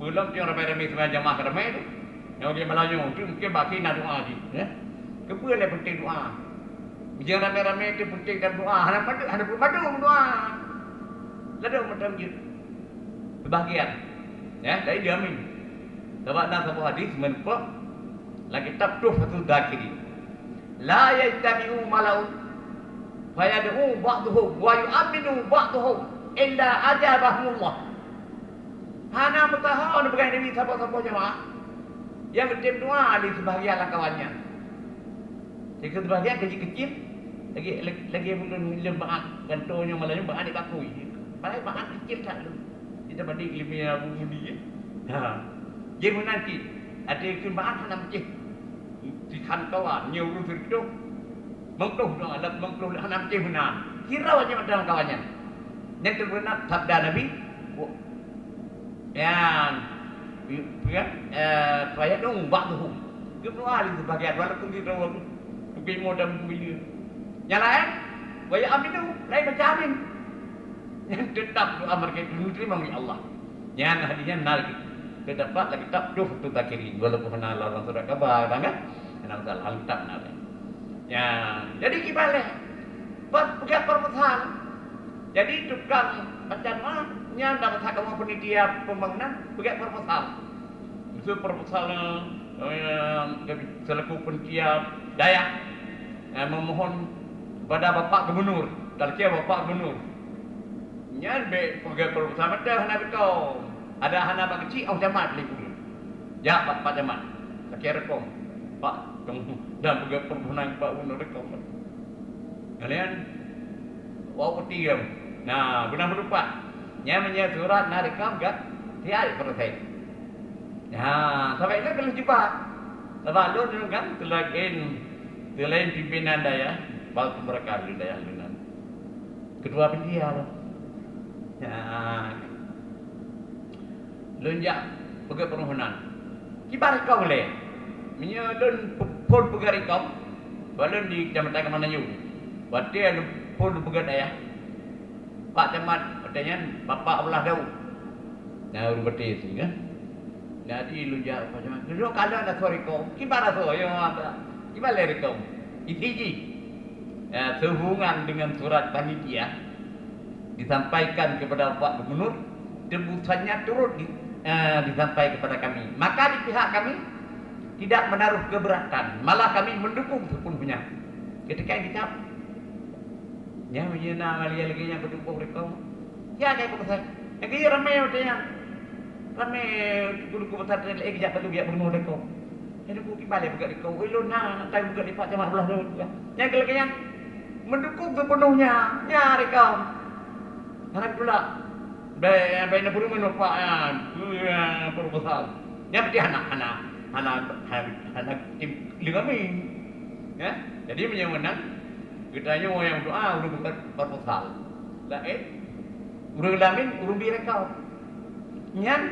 Belum yang ramai-ramai semua jamaah ramai tu. Yang dia Melayu tu mungkin baki nak doa je. Ya. Kepada dia penting doa. Yang ramai-ramai itu penting dan doa. Ada pun doa. Lalu macam gitu. Sebahagian. Ya, dari dia amin. Sebab dalam satu hadis menurut lagi kitab Tuhfatul Dzakiri. La yajtami'u malau fayad'u ba'dhum wa yu'minu ba'dhum illa ajabahumullah. Hana mutahawun bukan demi siapa-siapa jemaah. Yang bertim doa di sebahagian kawannya. Jika sebahagian kecil-kecil lagi belum lembahan kantornya malahnya bahan dikakui. Baik bahan kecil tak lu. Kita banding ilmiah Abu Mudi. Ha. Dia nanti ada kembahan nak cek. Di kantor nyuruh itu. Mengtuh doa alat mengtuh nak cek benar. Kira aja macam kawannya. Yang terbenar sabda Nabi. Yang saya dong waktu. Kedua di sebagian walaupun di dalam lebih modern bila. Yang lain, saya aminu, lain macam amin. Yang tetap doa mereka itu diterima oleh Allah. Yang hadiahnya nari. Terdapat lagi tak doh tu tak kiri. Walaupun kenal orang surat kabar, kan? Kenal salah hal tak nari. Yang jadi kibalik. Bukan permasalahan. Jadi tukang macam mana? Yang dapat kamu penitia pembangunan bukan permasalahan. Itu permasalahan selaku penitia daya memohon kepada Bapak Gubernur. Talkia Bapak Gubernur. Nyan be pegawai perpustakaan dah hana betul. Ada hana bak kecil au jamat beli pun. Ya Pak Jamat. Tak kira rekom. Pak kamu dah pegawai perpustakaan Pak Gubernur rekom. Kalian wau putih kamu. Nah, guna berupa. Nya surat narik kamu kan? Tiada selesai. Nah, sampai itu kalau jumpa. Lalu dulu kan selain pimpinan daya, bau mereka dulu daya lunan. Kedua dia lah. Ya, lunjak pergi permohonan. Kibar kau boleh. Menyodon pun pergi kau. Balon di Kecamatan Kemananyu. Batia pun pergi daya. Pak Camat katanya Bapak Allah tahu. Nah, urus betul sih kan. Jadi lunjak apa macam. Dulu kalau ada sorry kau. Kibar tu yang apa? Kibar lari kau. Itiji. Ya, sehubungan dengan surat panitia disampaikan kepada Pak Gubernur, tebusannya turut disampaikan kepada kami. Maka di pihak kami tidak menaruh keberatan, malah kami mendukung sepenuhnya. Ketika yang dicap, yang menyena malia lagi yang berdukung mereka, ya kayak besar. Yang kaya ramai utenya, ramai guru besar lagi kerja perlu dia Gubernur mereka. Jadi bukan balik bukan mereka, ilmu na, tak bukan di Pak Camat belah dulu. Yang kelakanya mendukung sepenuhnya, ya mereka. Karena pula bayi nak berumen apa berbesar. Yang penting anak kami, ya. Jadi menang kitanya mau yang doa urung berbesar. Lah urung lamin urung direkau. Nyan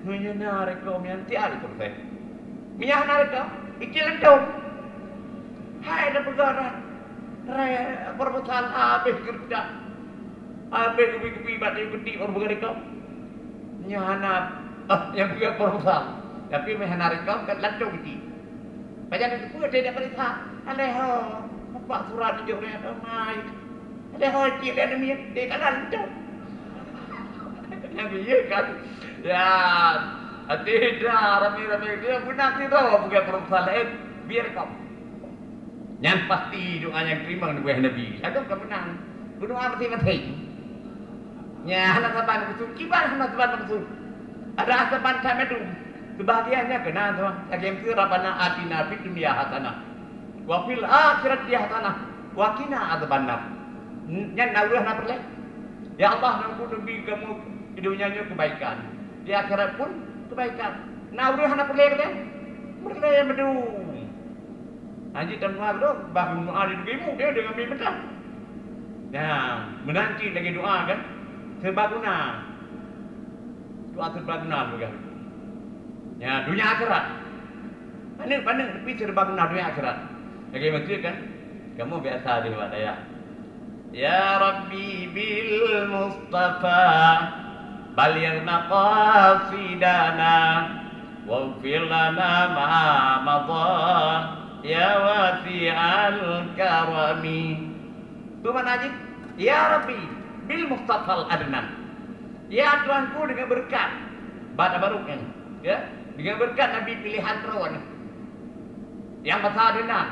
menyana rekau nyan tiada proses. Menyana rekau ikilan tau. Hai dah pergara. Berbesar habis kerja. Habis kubi-kubi batik gede orang bergerak. Nyana yang juga berusaha. Tapi mehana rekam kat lancung gede. Baca itu pun dia dapat lihat. Aleho, apa surat tunjuk dia ramai. Aleho cik dia demi dia kan lancung. Yang dia kan. Ya, tidak ramai-ramai dia benar tidak bukan berusaha lain biar kau. Yang pasti doa yang terima oleh Nabi. Ada kemenang. Doa mati-mati. Ya, anak saban betul. Kibar anak saban betul. Ada saban kami tu. Kebahagiaannya kena tu. Yang itu Rabbana atina fid dunya hasanah. Wa fil akhirati hasanah. Wa qina adzabannar. Yang Allah nak perle. Ya Allah nak beri kamu di dunianya kebaikan. Di akhirat pun kebaikan. Nah, Allah nak perle kata. Perle bedu. Haji Tanwar tu bagi doa di negerimu dia dengan betul. Ya, menanti lagi doa kan. Serbaguna. Doa serbaguna juga. Ya, dunia akhirat. Pandang tapi serbaguna dunia akhirat. Lagi maksud kan? Kamu biasa di luar daya. Ya Rabbi bil Mustafa baligh maqasidana waghfir lana ma madha ya wasi'al karami. Tu mana Haji? Ya Rabbi bil Mustafal Adnan. Ya Tuhanku dengan berkat pada barukan, ya, dengan berkat Nabi pilihan terawan yang besar Adnan.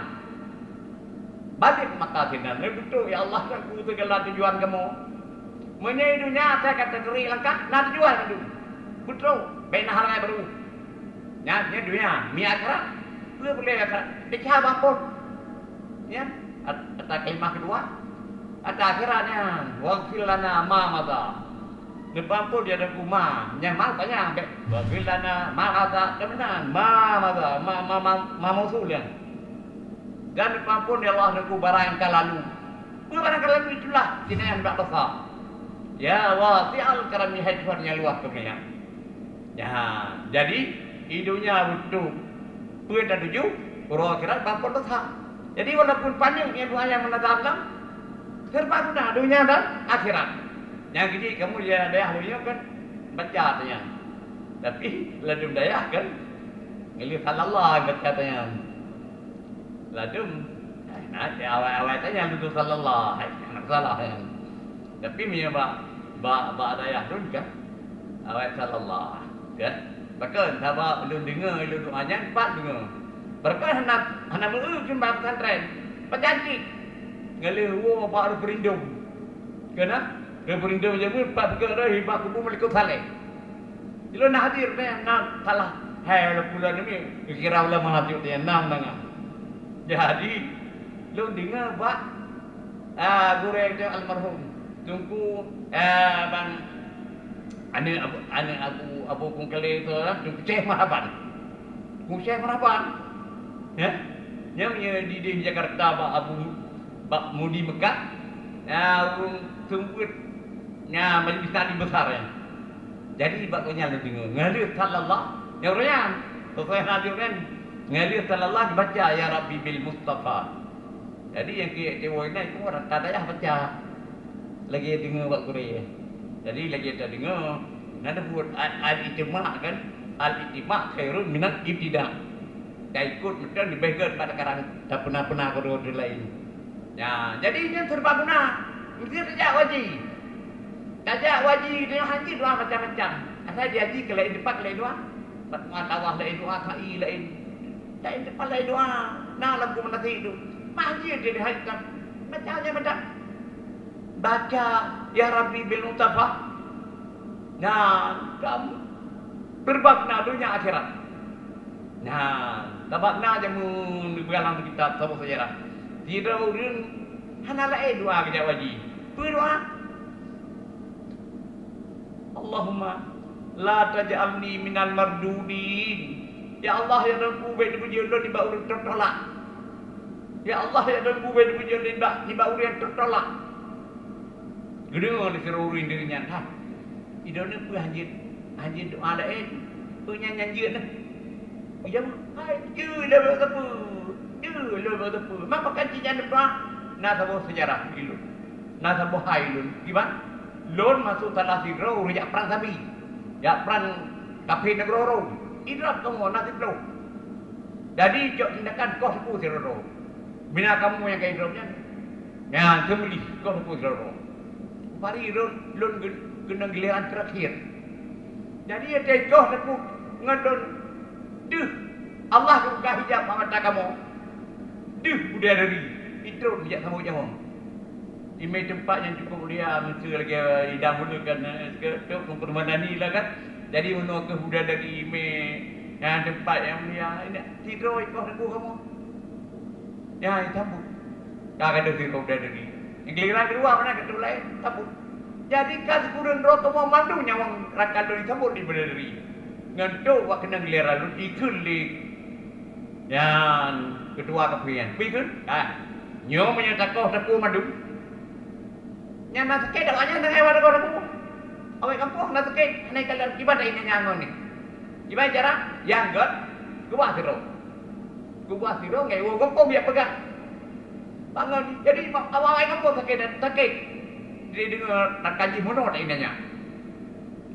Balik maka Adnan, betul ya Allah aku segala tujuan kamu. Menyai dunia saya kategori lengkap, nah tujuan itu. Betul, benar halangan baru. Ya, dunia, mi akhirat. Dia boleh akhirat. Dicah apa? Ya, ada kalimat kedua. Ada akhiratnya, waghfir lana ma madha. Depan pun dia ada kuma, nyamal tanya, waghfir lana ma madha, kebenaran ma madha, ma mausul yang. Dan depan pun dia Allah nunggu barang yang lalu. Barang yang lalu itulah sini yang tak besar. Ya wasi'al karami hadisannya luas kemuliaan. Ya, jadi hidupnya betul. Tuan dan tujuh, urut akhirat bangkut besar. Jadi walaupun panjang doa yang mendatang serba guna dunia dan akhirat. Yang gini kamu dia daya dunia kan baca tanya. Tapi ladum daya kan ngelih sallallahu katanya. Ladum nah awal-awal tanya betul sallallahu anak salah ya. Tapi punya ba daya dun kan awal sallallahu kan. Bahkan sahabat belum dengar belum doanya empat dengar. Berkah hendak menuju pesantren. Penjanji ngalih wo apa berindung. Kena berindung je pun empat perkara hibah kubu Malikut Saleh. Bila nak hadir nak salah. Hai bulan ni kira ulama hadir dia 6 dengar. Jadi lu dengar pak guru itu almarhum. Tunggu bang abu kungkali itu lah tunggu Syekh Marhaban. Kung Syekh Marhaban. Ya. Yang di Jakarta Pak Mudi Mekah. Tunggu majlis Nabi besar ya. Jadi baknya lu dengar. Ngalir sallallahu ya orang. Sesuai hadir kan. Ngalir sallallahu baca ya Rabbi bil Mustafa. Jadi yang dewa ini itu orang kadang baca. Lagi dengar buat Korea. Jadi lagi ada dengar. Nada buat al-ijma' kan. Al-ijma' khairun minat ibtidah. Dah ikut macam dibagikan pada karang tak pernah kedua lain. Ya, jadi ini serba guna. Mesti tajak wajib. Tajak wajib dia haji doa macam-macam. Asal dia haji ke lain depan lain doa. Tawah lain doa, sa'i lain. Lain depan lain doa. Nah lagu menasi itu. Haji dia haji macam baca ya Rabbi bil Mustafa. Nah, kamu berbakna dunia akhirat. Nah, tabakna jamu bergalang kitab sabuk sejarah. Tidak urun hanala doa kerja wajib. Berdoa Allahumma la taj'alni minal mardudin. Ya Allah ya Rabbu baik dipuji Allah di bawah urut tertolak. Ya Allah ya Rabbu baik dipuji Allah di bawah urut tertolak. Gedung disuruh urin dirinya tak. Idone pu hanjit doa lain. Punya nyanyian dah. Jam hai je le betepu. Je le betepu. Mak pakai cincin doa. Nah sabo sejarah dulu. Nah sabo hai dulu. Gimana? Lon masuk tanah sidro rejak perang sabi. Ya perang kafe negoro. Idrap kamu nasib lo. Jadi jok tindakan kau sepuh sidro. Bina kamu yang kayak hidupnya. Ya sembelih kau sepuh sidro. Pari lon kena giliran terakhir. Jadi ada kau sepuh ngadon. Duh Allah buka hijab mata kamu. Duh budaya dari itu bijak sama jawab. Imej tempat yang cukup mulia mesti lagi didahulukan ke permandan ni lah kan. Jadi untuk ke budaya dari imej yang tempat yang mulia ini tidur ikut aku kamu. Ya tabut. Tak ada tidur budaya dari. Yang giliran kedua mana kedua lain tabut. Jadi kas kurun roto mau mandu nyawang rakan dari tabut di budaya dari. Ngantuk wak kena giliran lu ikut li. Yang kedua kepian. Pikun? Nyo menyatakoh tapu mandu. Yang nak sakit dah banyak dengan hewan orang kampung. Awak kampung nak sakit, naik kalian ibadah ini nyangon ni. Ibadah cara yang god, kubah siro ngai wo kampung dia pegang. Bangun. Jadi awak kampung sakit. Dia dengar nak kaji mono tak inanya.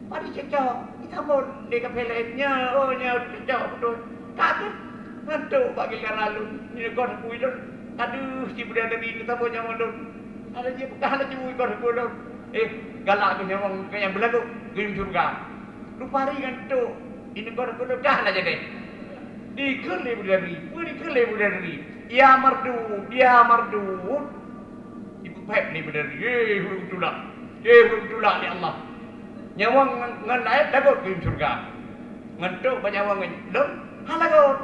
Padi cecok, kita mau dekat pelennya, nya cecok betul. Takut, ngantuk bagi lalu. Ni god kuilun. Aduh, si budak dari kita punya mondon. Ada dia bukan ada cuma ikut aku. Galak punya orang yang berlaku kirim surga. Lupa ri kan tu. Ini kau dah lah jadi. Dikele budari. Ya merdu. Ibu pep ni budari. Huruf tulak ni Allah. Nyawang ngan lain takut kirim surga. Ngantuk banyak orang ngan. Halagot.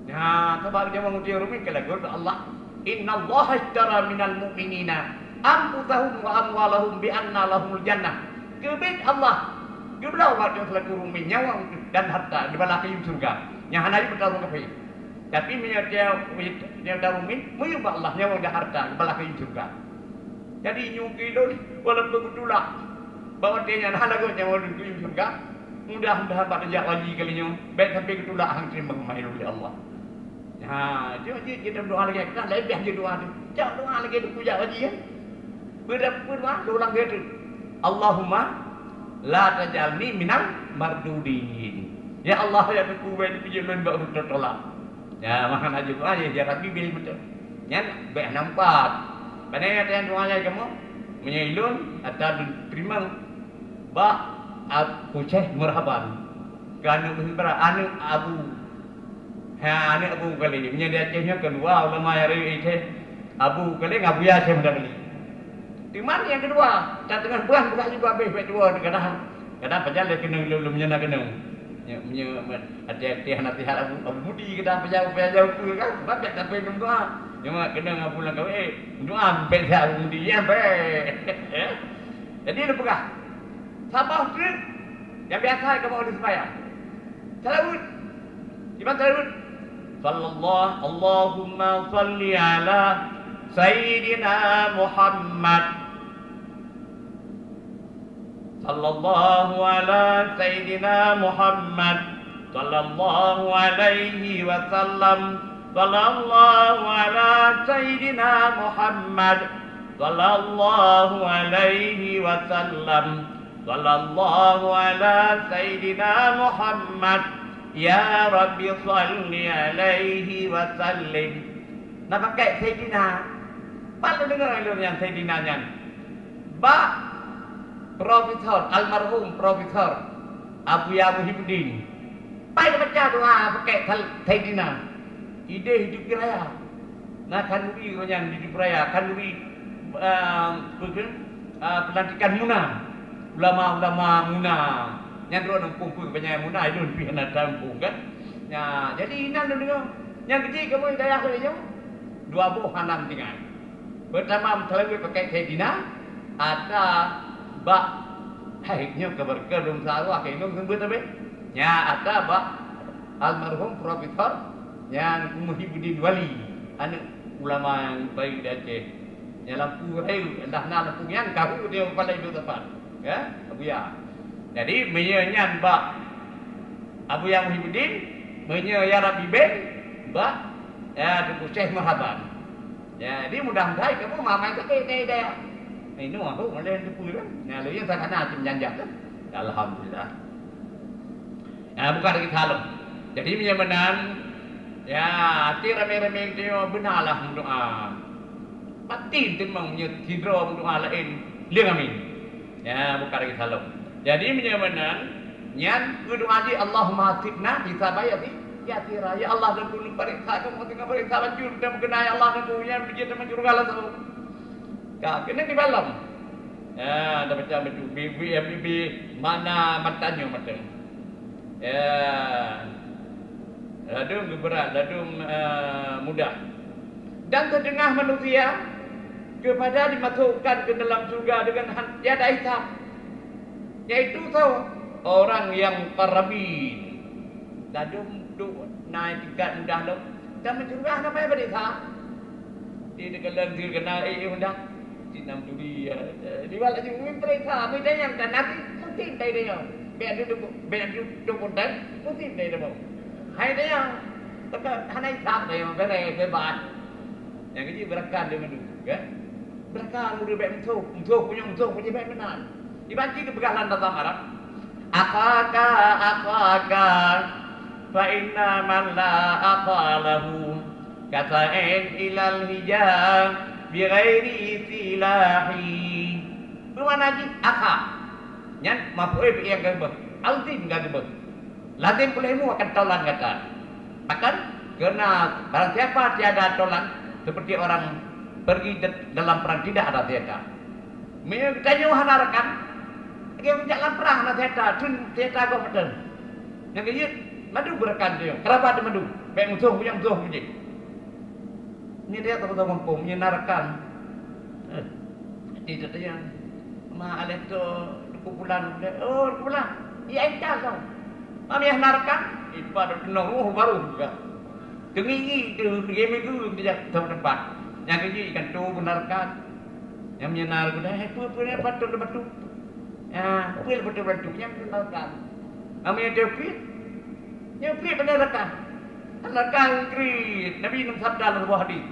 Ya, sebab nyawang ujian rumit kelagot Allah. Inna Allah ashtara minal mu'minina anfusahum wa amwalahum bi anna lahumul jannah. Kebet Allah. Geblau waktu selaku rumin nyawang dan harta di bala kayu surga. Yang hanai bertarung kafe. Tapi menyertai rumin menyubah Allah nyawang dan harta di bala kayu surga. Jadi nyuki dulu walaupun betulak bahawa dia yang halagot nyawang di kayu surga. Mudah-mudahan pada jak wajib kalinya baik sampai ketulak hang terima kemahir oleh Allah. Dia kita doa lagi kita lebih je doa tu. Jangan doa lagi tu puja wajib kan. Berdoa ulang dia tu. Allahumma la tajalni minal mardudin. Ya Allah ya aku baik puji lan baru tertolak. Ya makan aja doa ya Rabbi bil betul. Nyan baik nampak. Pandai ada doa lagi kamu menyailun atau terima ba aku Syekh Marhaban. Kanu berbara anu Abu anak Abu kali menjadi acehnya kedua ulama yang itu Abu kali ngabu ya saya mudah beli. Di mana yang kedua? Catangan buah bukan juga habis dua kadang pejalan kena belum nyana kena. Hati-hati Abu Budi kadang pejalan tu kan. Bapak tak pergi doa. Cuma kena dengan pulang kau, doa sampai sarung dia sampai. Jadi dia pegah. Sabah tu, yang biasa kau boleh sembahyang. Salawat. Ibadah salawat. Allahumma salli ala Sayyidina Muhammad. Sallallahu ala Sayyidina Muhammad. Sallallahu alaihi wasallam. Sallallahu ala Sayyidina Muhammad. Sallallahu alaihi wasallam. Sallallahu ala Sayyidina Muhammad. Ya Rabbi salli alaihi wasallim. Nak pakai Sayyidina. Pak dengar yang Sayyidina nyan. Ba Profesor almarhum Profesor Abu Ya Muhyiddin. Pai baca doa pakai Sayyidina. Ide hidup raya. Nah kanduri yang hidup raya, kanduri pelantikan Muna. Ulama-ulama Muna. Yang dua nang kumpul banyak Muna itu lebih nak tampung kan. Ya, jadi nan dengar. Yang kecil kamu daya saya dua buah hanam tinggal. Pertama terlebih pakai Sayyidina ada bak haiknya keberkah dum sarwa ke indung sebut apa? Ya ada bak almarhum Profesor yang Muhyiddin Wali, anak ulama yang baik di Aceh. Yang lampu rel, dah nak lampu yang kau dia pada itu tempat. Ya, Abu Ya. Jadi menyanyian bak Abu Ya Muhyiddin, menyanyi Ya Rabbi Ben, bak ya Tuku Syekh Marhaban. Ya, jadi mudah-mudahan kamu mamai tu dia. Ini aku boleh Tuku kan. Ya, lalu yang sana macam janjat kan. Alhamdulillah. Ya, bukan lagi salam. Jadi menyamanan ya, hati ramai-ramai dia benarlah doa. Pati tu memang tidro doa lain. Liang amin. Ya, bukan lagi salam. Jadi menyamanan nyan doa ji Allahumma hasibna hisabayati ya tira ya Allah dan pun periksa kamu tengah periksa baju dan mengenai Allah dan punya bijak dan menjurugala tu. Ka kena di dalam. Ya, ada baca baju bibi mana matanya mata. Ya. Ladung berat, ladung mudah. Dan setengah manusia kepada dimasukkan ke dalam surga dengan tiada hisab. Yaitu tahu orang yang qarabin. Ladung duk naik tingkat mudah lu. Dan mencurga apa yang berhisab? Dia dekat dia kena mudah. Tinam duri di bawah lagi mungkin periksa. Mereka yang kan nanti mungkin dia. Biar duduk konten mungkin dia mau. Hai dia, tapi hanai tak dia berbahas. Yang ini berakan dia mendu, kan? Berakan muda baik musuh punya baik benar. Dibaca itu begalan dalam Arab. Akaka, fa inna man la aqalahu kata'in ilal hijab bi ghairi silahi. Bermana lagi akak. Yang maf'ul bi yang gabah. Altin gabah. Lazim kulemu akan tolak kata. Akan kerana barang siapa tiada tolak seperti orang pergi dalam perang tidak ada tiada. Tanya hanarakan. Dia berjalan perang ada tiada. Tun tiada kau betul. Yang kaya madu berakan dia. Kenapa ada madu? Baik musuh punya. Ini dia tahu mampu menyenarakan. Ini dia. Ma alih tu kumpulan. Oh kumpulan. Ia entah kau. Kami yang narkan, ibadah penuh baru juga. Tengingi tu dia minggu dia tempat. Yang kerja ikan tu benarkan, yang menyenar sudah. Apa patut batu. Ya, apa batu yang benarkan. Kami yang tepit benarkan. Benarkan kiri. Nabi Nabi sabda dalam sebuah hadis.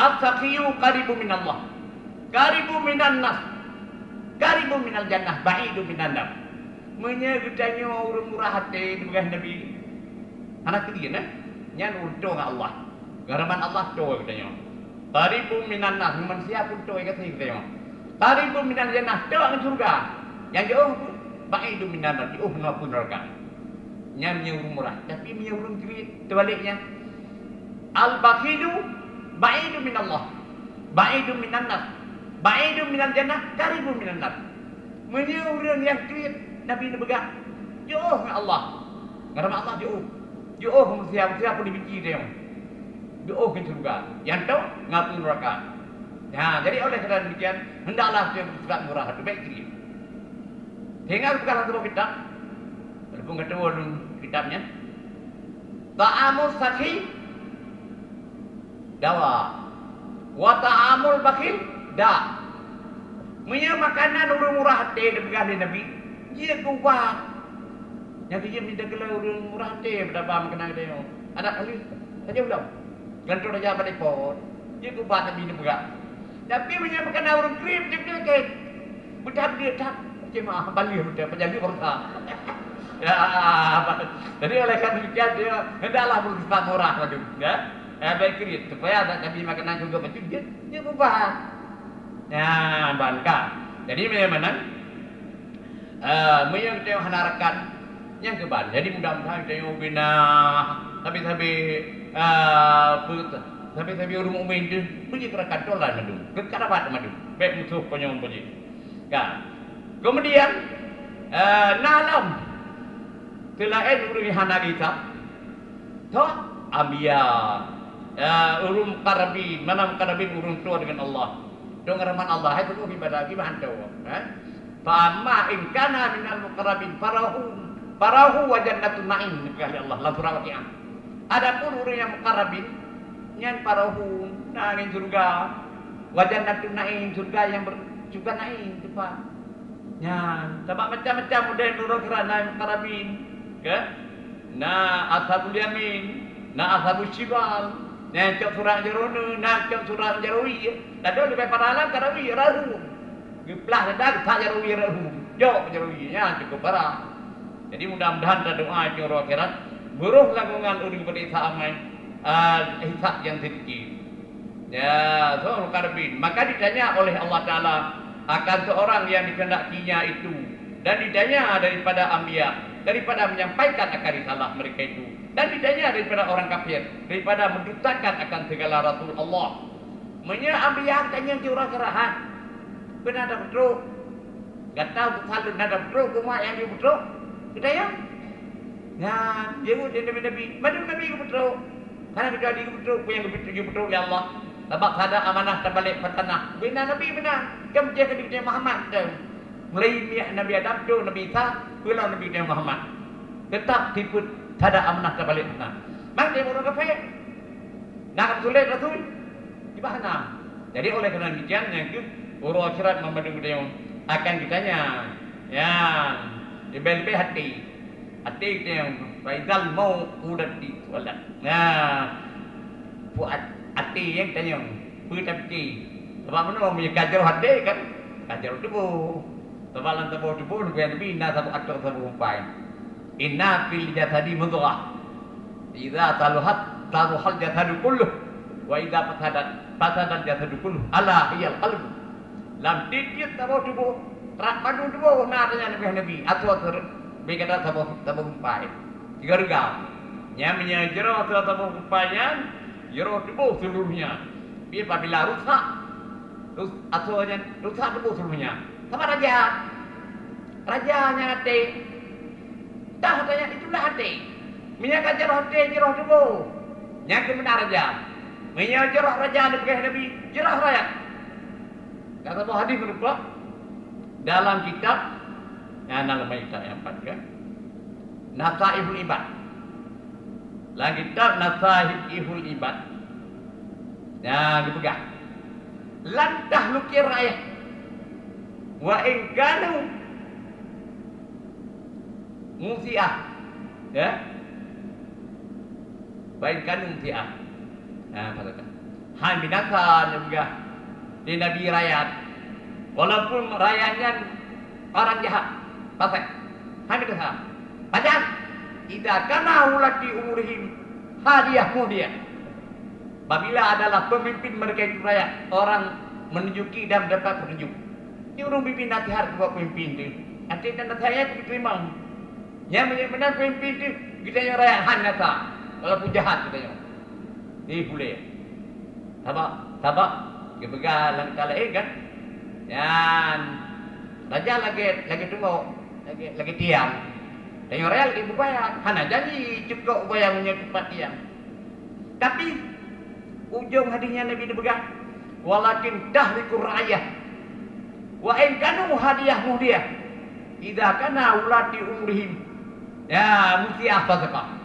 As-saqiyu qaribu minallah, qaribu minan nas, qaribu minal jannah, ba'idu minan nar. Menyegedanya orang murah hati dengan Nabi. Anak dia nah, nyan untung Allah. Garaman Allah tu katanya. Qaribun minan nas, manusia pun tu kata katanya. Qaribun minal jannah, tu ke surga. Yang jauh ba'idu minan nar, jauh nak neraka. Nyan orang murah, tapi punya orang kiri terbaliknya. Al-bakhilu ba'idu minallah, ba'idu minan nas, ba'idu minal jannah, qaribun minan nar. Punya orang yang kiri Nabi ni pegang jauh dengan Allah. Kerana Allah jauh. Jauh manusia pun dibenci dia. doa ke surga. Yang tu ngaku neraka. Nah, jadi oleh kerana demikian hendaklah dia bersifat murah hati baik dia. Tinggal bukan satu kitab. Walaupun kedua kitabnya. Ta'amul sakhi dawa. Wa ta'amul bakhil da. Punya makanan orang murah hati diberikan oleh Nabi. Dia kuat. Yang dia minta gelar orang murah hati berapa makanan dia. Ada kali saja belum. Gantung aja pada pot. Dia kuat Nabi ni berat. Tapi punya makanan orang krip dia kek. Budak dia tak cuma balik budak penjali bangsa. Ya, jadi oleh kerana demikian dia hendaklah bersifat murah tadi, ya. Baik krip supaya ada Nabi makanan juga betul dia kuat. Ya, bangka. Jadi mana? Yang kita harapkan yang keban. Jadi mudah-mudahan kita bina tapi orang mukmin tu punya kerakan dolar madu. Kekarabat madu. Baik musuh penyong punya. Kan. Kemudian nalam selain urus hana kita. Toh ambia urun karabin, mana karabin urun tua dengan Allah. Dong rahman Allah itu ibadah gimana tu? Fa in kana minal muqarrabin farahu wa jannatun na'im kali Allah la surah Al-Qiyamah. Adapun orang yang muqarrabin nyan farahu nangin surga wa jannatun na'im surga yang juga na'im depan. Nyan sebab macam-macam model orang kerana muqarrabin ke na ashabul yamin na ashabul shibal na cak surah jaruna na cak surah jarawi ada lebih paralan karawi rahu giplah dah tak jarawi rahu jauh jarawinya cukup parah. Jadi mudah-mudahan kita doa di orang akhirat buruh lakungan urang berita amai hisab yang sedikit. Ya, so karbin. Maka ditanya oleh Allah Taala akan seorang yang dikehendakinya itu dan ditanya daripada anbiya, daripada menyampaikan akan risalah mereka itu dan ditanya daripada orang kafir, daripada mendustakan akan segala rasul Allah. Menya anbiya tanya di orang kerahat. Benar ada betul. Kata selalu ada betul cuma yang dia betul. Kita ya? Ya, dia pun dia Nabi. Mana Nabi ke betul? Karena kita dia betul, yang betul ya Allah. Sebab ada amanah terbalik petanah. Benar Nabi benar. Kamu dia ke Muhammad tu. Mulai Nabi Adam tu Nabi Isa, pulang Nabi Muhammad. Tetap tipu ada amanah terbalik petanah. Mak dia orang kafir. Nak sulit Rasul. Di mana? Jadi oleh kerana demikian yang itu orang akhirat memandang dia akan ditanya. Ya. Lebih-lebih hati kita yang faizal mau udati solat. Nah, buat hati yang tanya, bertapti. Sebab mana punya kajar hati kan? Kajar tubuh. Sebab lan tubuh lebih inna satu aktor satu umpai. Inna fil jasadi mudghah. Idza taluhat taluhal jasadu kulluh. Wa idza fasadat jasadu kulluh. Ala hiyal qalbu. Lam titit tubuh. Rak padu tubuh naranya Nabi atau berkata tabuh umpai. Tiga regam. Yang jerah tabuh umpainya, jerah tubuh seluruhnya. Biar apabila rusak, atau rusak tubuh seluruhnya. Sama raja, rajanya hati. Dah katanya itulah hati. Minyak jerah hati, jerah tubuh. Yang benar raja. Minyak jerah raja Nabi, jerah rakyat. Kata Abu Hadis berupa dalam kitab nama kitab yang empat kan Nasaihul Ibad. Dalam kitab Nasaihul Ibad dipegang lantah lukir rakyat wa ingkanu musiah ya wa ingkanu musiah katakan han binasa juga di Nabi rakyat. Walaupun rakyatnya orang jahat, pasal, hamil sah. Pasal, jika kana ulati umurihim hadiah mudia. Apabila adalah pemimpin mereka itu rakyat, orang menunjuki dan dapat petunjuk. Ini orang pimpin nasihat kepada pemimpin itu. Nanti tanda saya itu diterima. Yang benar pemimpin itu kita yang rakyat hanasa. Walaupun jahat kita yang. Ini boleh. Sabak, kebegalan kala kan. Dan raja lagi tunggu, lagi tiang. Dan orang lagi berbayar. Hana janji cukup bayarnya cepat tiang. Tapi ujung hadisnya Nabi dia pegang. Walakin tahrikur ra'ayah. Wa in kanu hadiah muhdiyah. Idza kana ulati umrihim. Ya, mesti apa sekali.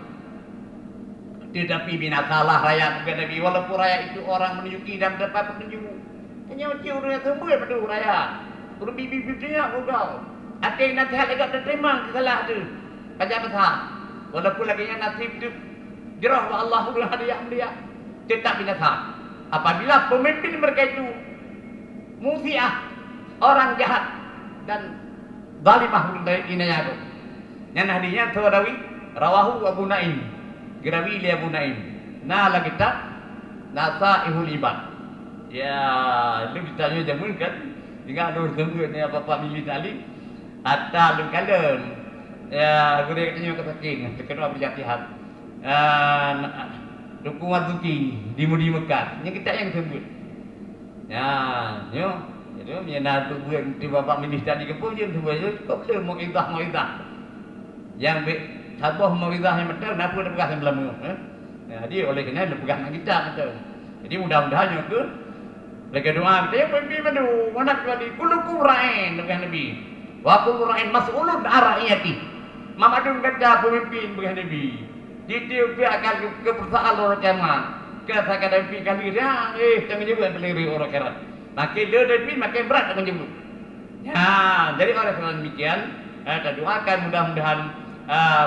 Tetapi binasalah rakyat kepada Nabi. Walaupun rakyat itu orang menunjuki dan mendapat petunjuk. Hanya orang yang sembuh pada rakyat. Orang bibi-bibinya kau. Ada yang nasihat agak terima salah tu. Kajian besar. Walaupun lagi yang nasib tu jerah Allah sudah hadiah mulia. Tetap binasa. Apabila pemimpin mereka itu musiah, orang jahat dan zalimah inaya itu. Yang hadisnya Tawadawi rawahu Abu Naim. Gerawi li Abu Naim. Nah lagi tak Nasaihul Ibad. Ya, lu ditanya jamun kan? Ingat ada semua ni apa-apa milih tali. Atta lu kalen. Ya, guru katanya kesaking, terkenal berjatihat. Dukungan tuki di Mekah. Ini kita yang sebut. Ya, yo. Jadi menyana tu buat di bapak milih tadi ke pun dia semua itu kok dia mau idah. Yang be sabah mau idah yang betul, kenapa dia pegang yang belum? Jadi oleh kerana dia pegang kita betul. Jadi mudah-mudahan itu lagi doa kita yang pemimpin madu mana kali kulukum ra'in dengan Nabi. Wa kullu ra'in mas'ulun ara'iyati. Mamadun kata pemimpin dengan Nabi. Dia akan kepersaan orang kiamat. Katakan Nabi kali dia, jangan juga peliri orang kiamat. Makin dia Nabi makin berat akan jemput. Ya, jadi oleh kerana demikian, kita doakan mudah-mudahan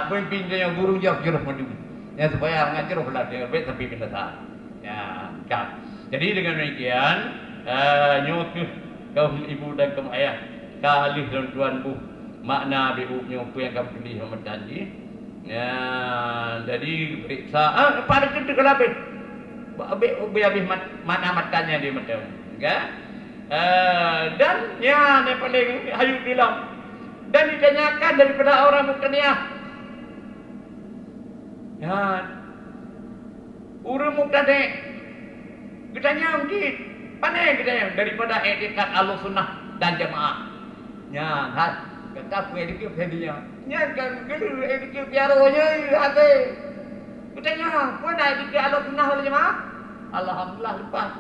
pemimpin yang guru jauh madu. Ya supaya mengajar pula dia baik tapi binasa. Ya, kan. Jadi dengan demikian, nyukuh kaum ibu dan kaum ayah, kalih dan tuanku, makna biu nyukuh yang kamu pilih sama janji. Ya, jadi periksa. Pada itu kalau habis mana matanya dia macam, kan? Dan ya, yang paling hayuk bilang dan ditanyakan daripada orang Muqtaniyah. Ya, orang Muqtaniyah ditanya mungkin pandai kita daripada etikat Ahlussunnah dan Jamaah. Ya, kata apa etikat hadiah. Nya kan gelu etikat piaronya hati. Ditanya, apa nak etikat Ahlussunnah wal Jamaah? Alhamdulillah lepas.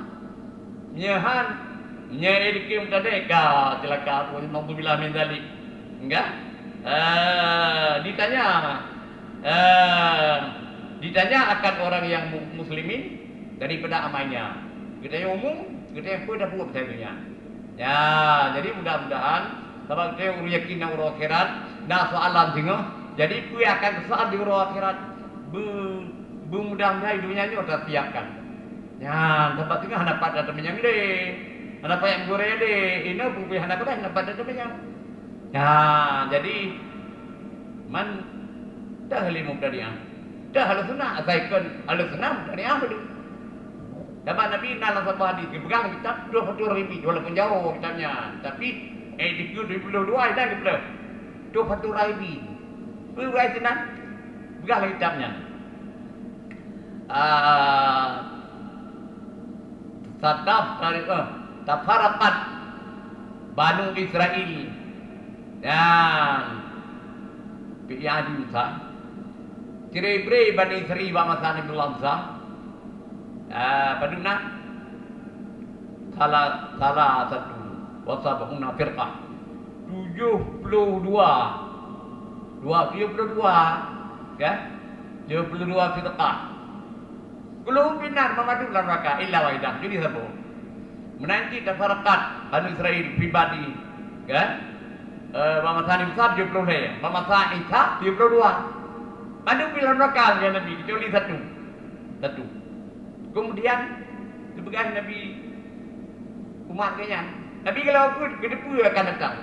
Nyahan nya etikat tadi ka celaka apa naudzubillah min zalik. Enggak? Ditanya akan orang yang muslimin daripada amalnya. Kita yang umum, kita yang pun dah buat percayanya. Ya, jadi mudah-mudahan sebab kita yang yakin dengan orang akhirat, nak soalan tengok, jadi kita akan soal di orang akhirat. Mudah-mudahan hidupnya ni kita siapkan. Ya, tempat tengok hendak pada temennya ni. Hendak yang goreng ni. Ini bukan hendak pada hendak pada temennya. Ya, jadi man dah limu dari yang dah Ahlussunnah asalkan Ahlussunnah dari apa tu? Dapat Nabi dalam sebuah hadis pegang kitab 22 ribu walaupun jauh kitabnya, tapi edikut 22 dah kita 22 ribu. Berai senang pegang kitabnya. Sadaf tarik tafaraqat Banu Israel dan bi'adi Musa. Cerai-berai Bani Israel bangsa Nabi Allah. Padahal salah satu wasabuna firqah 72 kan 72 firqah kullu binar mamadu lan raka illa waidah jadi sabo menanti tafarqat Bani Israel pribadi kan bangsa Nabi Musa 70 ya bangsa Isa 72 madu bilan raka ya Nabi kecuali satu. Kemudian sebagai Nabi umat kalian. Nabi kalau pun kedua akan datang.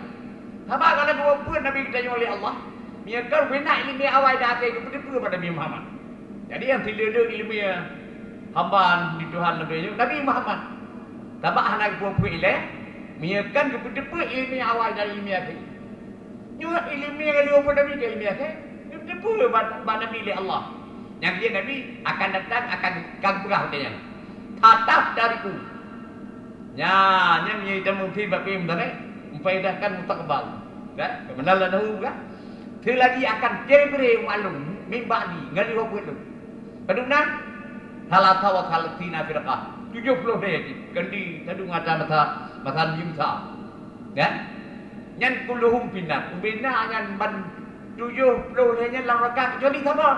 Sama kalau pun Nabi ditanya oleh Allah, "Miakal benak ilmu awal dah ke kedua pada Nabi Muhammad." Jadi yang tidak ilmu hamba di Tuhan Nabi Muhammad. Tabak anak pun ilmu, miakan kedua ilmu awal dari ilmu akhir. Juga ilmu yang dia Nabi ke ilmu akhir. Kedua pada Nabi Allah. Yang dia Nabi akan datang akan kagumlah dia. Tatap dariku. Ya, yang kita mungkin bagi mendare memfaedahkan mustaqbal. Kan? Kebenaran dahulu kan? Selagi akan cerai malum mimbani ngari robu itu. Padahal salah tawa kalatina firqah. 70 dia kendi tadung ada mata nimsa kan nyan kuluhum pinat ubina nyan ban 70 dia lang rakaat kecuali siapa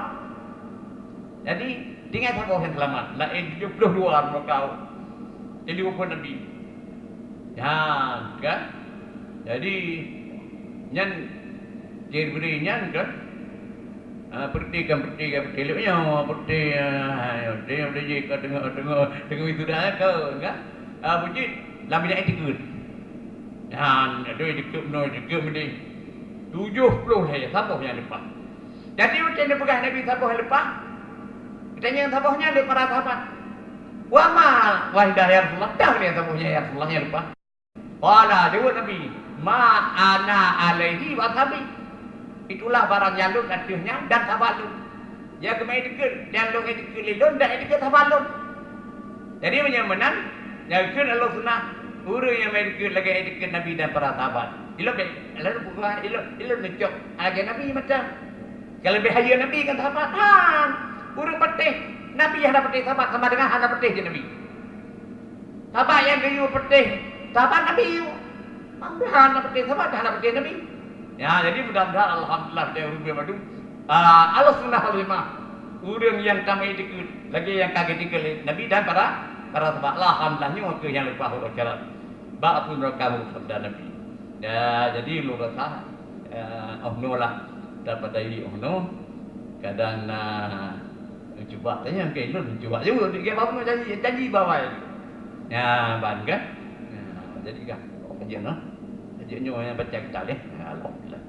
jadi dengan siapa yang selamat lain 72 rakaat jadi apa nabi ya kan jadi nyan jadi nyan kan pertikan eloknya perti dia ke tengah itu dah ke kan bunyi lam dia etikut dan ada dikut mending 70 saja siapa yang lepas jadi macam dia pegang Nabi siapa yang lepas katanya siapanya ada para sahabat wa ma wahdah ya Rasulullah dah dia siapanya ya Rasulullah yang lepas wala jawab Nabi ma ana alaihi wa sahabi itulah barang yang lu katanya dan sahabat lu ya kemai dekat yang lu dekat lilun dan dekat sahabat lu jadi menyamanan yang kan Allah sunnah urang yang mai dekat lagi dekat Nabi dan para sahabat ilo be lalu bukan ilo necok lagi Nabi macam kalau bahaya Nabi kan sahabat urang petih Nabi yang dapat petih sahabat sama dengan hana petih je Nabi sahabat yang gayu petih sahabat Nabi hana petih sahabat hana petih Nabi. Ya, jadi mudah-mudahan alhamdulillah dia urang madu. Allah sunnah halimah. Urang yang kami dekat, lagi yang kaget dekat Nabi dan para sahabat. Alhamdulillahnya yang lepas berbicara. Ba'atun rakamu sabda Nabi. Ya, jadi lu rasa ohno lah dapat dari ohno. Kadang cuba tanya ke lu cuba juga dia bawa janji bawa. Ya, ban kan? Jadi kan kerja noh. Kerja nyo yang baca kita leh. Alhamdulillah.